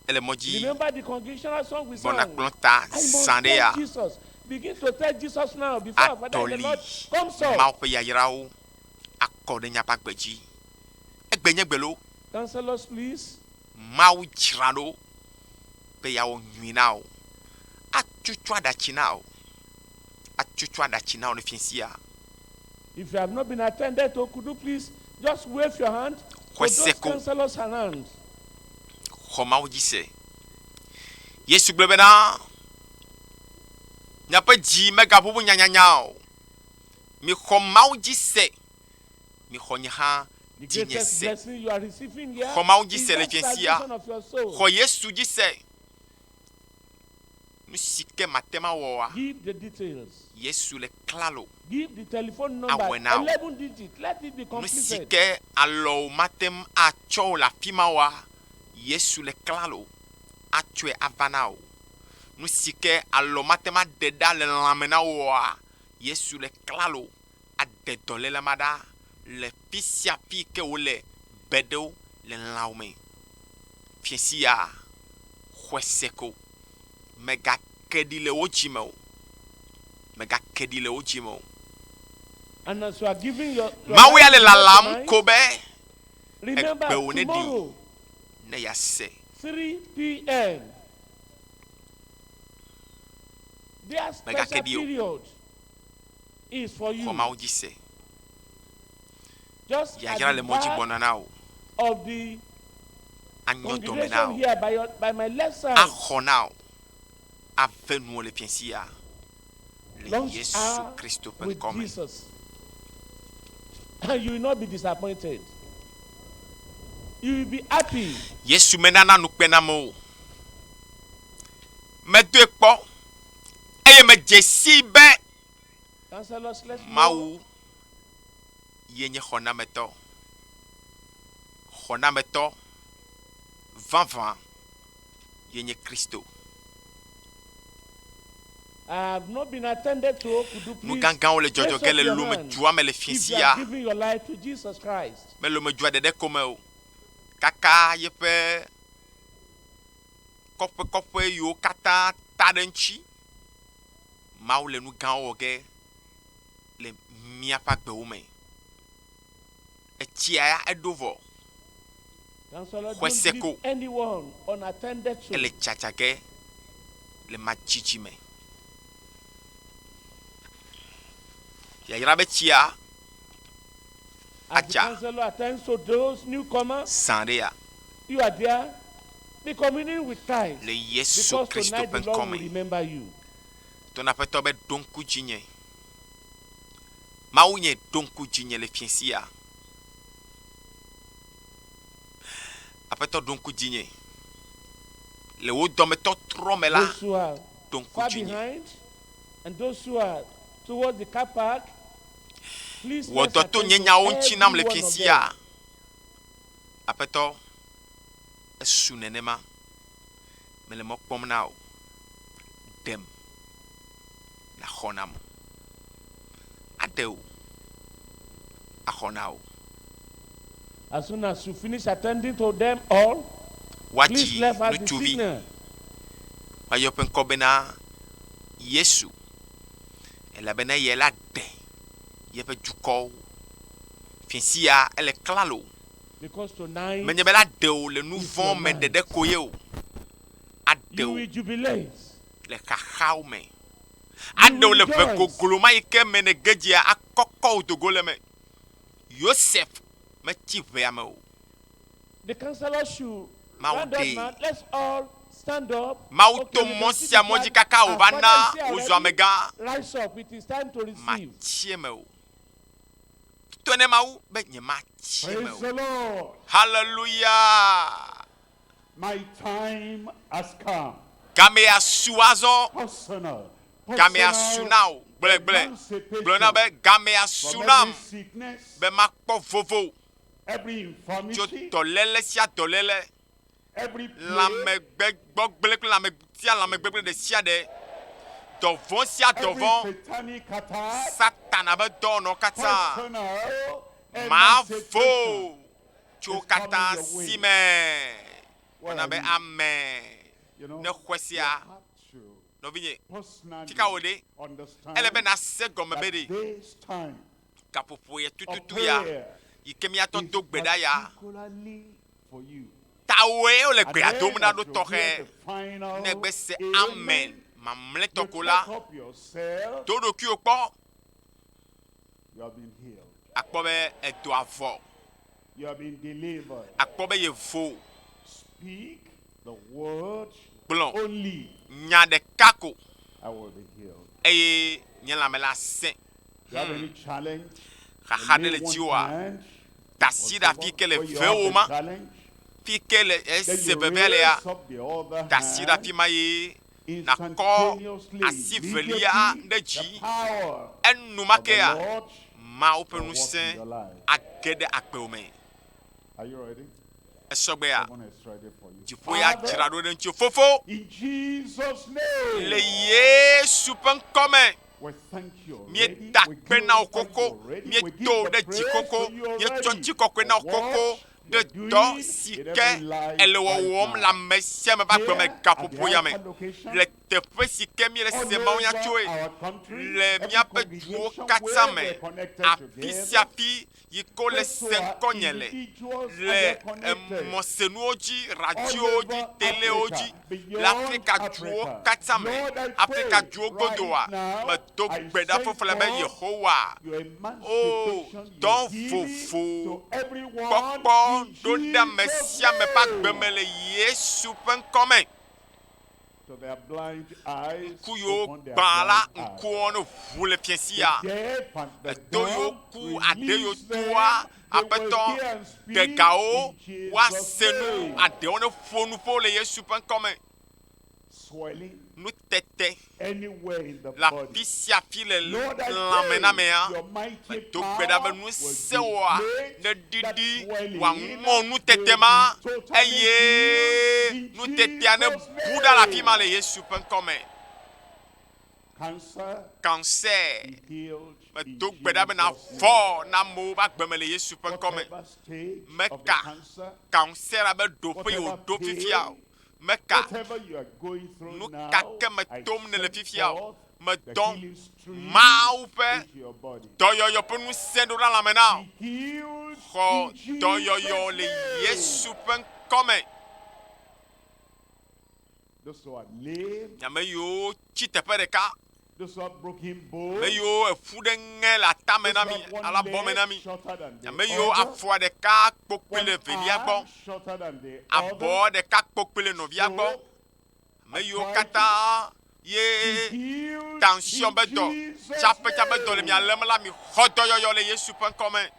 ele mɔ dzi Remember the congregational song we sang. bɔna kplɔ ta I must san ɖe ya tell Jesus. Begin to tell Jesus now before our Father and the atɔli Lord comes up. mawu ƒe yayrawo akɔ ɖe miaƒe agbe dzi egbe nye gbelo Counselors, please. mawu dzra ɖo be yeawɔ nyui na wo atutu aɖatsi na wo atutu aɖatsi na wo le fiesia If you have not been attended to, could you please just wave your hand to those Kweseko. counselors around? xɔ mawu dzi se yesu gblɔ bena miaƒe dzi megaʋuʋu nyanyanya o mixɔ mawu dzi se mixɔ nye hã The Digne greatest c'est. blessing you are receiving here Comment on dit is c'est le that Messia? salvation of your soul. Ko Yesu dit c'est. Nous sike matema wa. Give the details. Yesu le klalo. Give the telephone number. Awe now. 11 digits. Let it be Nous completed. sike alo matem a cho la fima wa. Yesu le klalo. A tue avanao. Nous sike alo matema deda le lamena wa. Yesu le klalo. A dedole le mada. Le fisia fi ke ole bedo le laume. Fiesia. Hueseko. Mega kedi le ochimo. Mega kedi le ochimo. And as you are giving your Mawe ale life lalam tonight, kobe remember ekpe one di. tomorrow, ne yase. 3 p.m. Their Mega special kedio. period is for you. Koma oji se. Just Ya at gira the le moji back bonanao. of the Anyo congregation domenao. here by my left side. Ahonao. Avenu le pensia. Le Lunch Yesu hour Christo with come. Jesus. And you will not be disappointed. You will be happy. Yesu menana nu penamo. Me do ekpo. Eye me jesi be. Counselors, let's know. Mawu. Yenye honameto. Honameto. 20 yenye Christo. I have not been attended to. Could you Nous please gangan le raise jojo up gele your lume hand jua me le if you finsia. are giving your life to Jesus Christ? Me lume jua dede kome o. Kaka yepe kope yo kata tadenchi. Maou le nou gan oge le miapa gbe ome. E tia edovo. Counselor, don't Kweseko. leave anyone unattended to. Ele chachage le machichi me. Ya yirabe tia As the acha. counselor attends to those newcomers, Sandea you are there, be communing with Christ. le Yesu Because Christo tonight the pen Lord will come. remember you. Ton apeto be donku jinye. Ma unye donku jinye le fiensia. Apeto donku jinye. Le wo dometo tromela Those who are donku far jinye. behind and those who are towards the car park, please Wo let's doto attend to nyenya every onchi nam le one of fiensia. them. Apeto esunenema. Me le mokpom na o. Dem. Na honam. Adeu. Ahonao. As soon as you finish attending to them all, please Waji left us the nutuvi. signal. Wayopen kobena Yesu. Ela bena yela de. Yepe juko. Finsia ele klalo. Because tonight Menye bela deo le nou It's von your men night. de koye ou. you Adeo will jubilate. le kakao men. You Adeo will le rejoice. veko gloma ike mene gejia akoko to gole me. Yosef me tive ame ou. The counselor should Maude. round up now. Let's all stand up. Mauto we can monsia see the moji flag. kakao Our vana father is here ozo already. amega. Rise up. It is time to Ma receive. tie me ou. Tone ma ou be nye ma tie me Praise ou. the Lord. Hallelujah. My time has come. Game asuazo. Personal. Game asunao. Ble ble. Ble na be game From asunam. every sickness, Be makpo vovo. every Jo infirmity, tolele sia tolele. every La plague, me gbegbo gbele la me tia la me gbegble de sia de. Dovon sia every dovon. satanic attack, Satan abe do no kata. personal Ma emancipation. fo. Cho is kata coming your way. sime. Where Ona are be you? amen. You know, Ne you kwesia. have to No vinye. personally Tika ode. understand Ele be na se gome that bede. this time Kapopo ye of tututu ya. prayer Ikemi ya to is to gbeda ya. particularly for you. Tawe o le And gbe then adomuna as do you tohe. hear the final Negbe se amen, amen. Mamle you tokola. check up yourself, Todo ki o po. you have been healed. Akpobe edo avo. You have been delivered. Akpobe ye vo. Speak the word Blon. only. Nya de kako. I will be healed. Eye nye la me la sen. You have any challenge? Ka you hade may le want jiwa. hand, tasi da fi ke le ve o ma fi ke le ese bebe le ya tasi da fi ma ye na ko asi velia de ji enu ma ke ya ma o penu se agede akpe o me Are you ready? esogbe ya Someone is ready for you. jipo ya jirado de nti fofo In Jesus' name, le Yesu pen come we thank you. mi already. da We pe na glorify you okoko already. mi We to give de the ji praise koko to you mi already. tonti kokwe na For okoko what de you're do doing sike in every life elewo right wom now. la mesia me ba gbe me Here gapopo at ya the me Alpha location, le tepe sike mi le all se ma onya over choe our country, le every mia pe congregation duo where kata we're me connected apisia together, fi yiko le just so our senkonyele individuals and le they're connected. mosenu oji All radio over oji tele Africa, oji beyond l'Africa duo Africa. kata me Lord, I Africa pray duo godoa right now, me to I gbeda send fofo le me forth Yehowa your oh emancipation, your don healing fofo to everyone kpɔkpɔ in do da Jesus' mesia me ba name. gbeme le Yesu ƒe ŋkɔme To their blind eyes, ŋku yiwo open their gbã la blind eyes. ŋkuwo ne ʋu le fia The sia deaf and the eto yiwo dumb, ku ade yiwo release them. toa They will aƒetɔ hear and speak degawo in woase Jesus' nu name. aɖewo ne ƒo nu ƒo le Yesu ƒe ŋkɔme Swelling nutete anywhere in the le body. afi sia afi le Lord, I lãme na pray mea your mighty do gbe ɖa be power nu will sewoa deflate ne that ɖiɖi swelling, wòaŋɔ nutete will ma be totally eye healed in nutetea ne Jesus' bu ɖa le afi ma le name. Yesu ƒe ŋkɔme Cancer cancer be healed in medo gbe ɖa be na Jesus' name. vɔ na amewo ba gbeme le Yesu ƒe ŋkɔme Whatever stage of the meka cancer, cancer la be ɖoƒe yi wòɖo fifia o meka whatever you are going through nu now, kake me I tom ne le send fifia o forth the medɔ healing stream Mawu ƒe into your body. dɔyɔyɔ ƒe ŋusẽ ɖo ɖa lãme na o Be healed xɔ in Jesus' dɔyɔyɔ le name. Yesu ƒe ŋkɔme Those who are lame, ame yiwo tsi teƒe ɖeka those who have broken bones, ame yiwo eƒu ɖe ŋe le atame those na who mi have one ala bɔme na leg mi shorter than the ame yiwo other, afɔa ɖeka kpokpi one le velia gbɔ arm shorter than the abɔ other, ɖeka kpokpi le nɔvia gbɔ stroke, ame yiwo katã be ye healed tension be in dɔ Jesus' tsaƒetsaƒe dɔ le mia name. lém la mi xɔ dɔyɔyɔ le Yesu ƒe ŋkɔme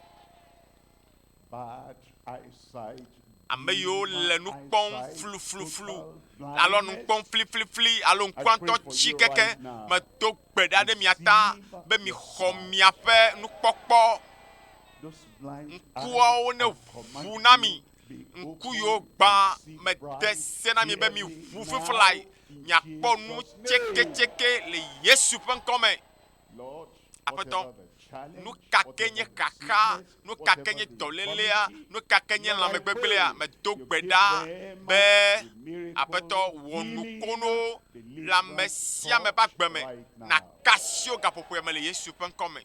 Bad eyesight, ame yiwo le nu eyesight, kpɔm flufluflu total alo nu blindness. kpɔm fliflifli alo ŋkua ŋutɔ tsi keke right now. medo gbe ɖa ɖe mia ta be mi xɔ miaƒe nukpɔkpɔ Those blind ŋkuawo eyes ne are ʋu commanded na mi be ŋku opened yiwo and gbã see mede bright se na mi be mi clearly ʋu now fiflae in miakpɔ nu Jesus' name. tseketseke le Yesu ƒe ŋkɔme Lord, Aƒetɔ, whatever the challenge, nu kake whatever nye the kaka sickness, nu whatever kake nye the dɔlelea infirmity, nu kake nye Lord, I lãmegbegbelea pray medo you gbe give ɖa them be the miracle, Aƒetɔ wɔ healing, nukono le deliverance, ame sia me ba gbe me right now. na kasio gaƒoƒoe me le Yesu ƒe ŋkɔme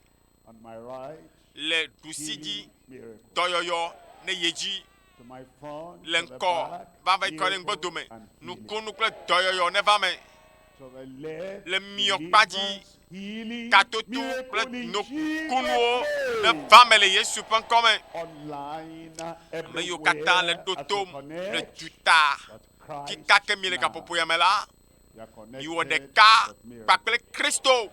On my right, le ɖusi dzi healing miracle. dɔyɔyɔ ne ye dzi To my front, le to the ŋkɔ back, va va yi kɔ ɖe miracle ŋgbedome and healing. nukunu kple dɔyɔyɔ ne va me To the left, le miɔkpa dzi deliverance, healing, katoto miracle kple in nukunuwo Jesus' ne name. va me le Yesu ƒe ŋkɔme Online, ame yiwo katã le everywhere, ɖo as you tom le connect, duta that Christ kikake mi le now, gaƒoƒoya me la you are miwɔ connected ɖeka with miracles. kpakple Kristo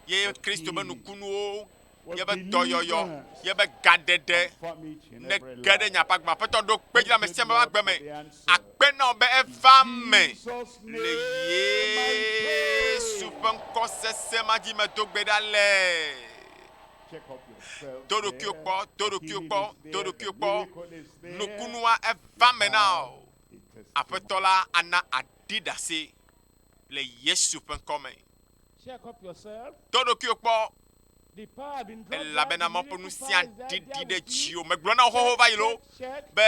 ye With Kristo be healing. nukunuwo With ye be dɔyɔyɔ deliverance. ye be gaɖeɖe Confirm it in ne every ge ɖe life. nye aƒagba aƒetɔ ɖo kpe dzra me Thank sia you, me va Lord, gbe for me the answer. akpe na wo be eva me Jesus' le name, I Yesu pray. ƒe ŋkɔ sesẽ ma dzi medo gbe ɖa le Check up yourself do there. ɖokuiwo kpɔ do The ɖokuiwo healing kpɔ is do there, the ɖokuiwo kpɔ miracle is there. nukunua eva me na o It is aƒetɔ la ana aɖi ɖase le Yesu ƒe ŋkɔme Check up yourself. do ɖokuiwo kpɔ The power have been dropped elabena there, the mawo ƒe miracle nu sia power is there, ɖiɖi there ɖe with you. tsi o megblɔ na wo xoxo va yi lo Check. be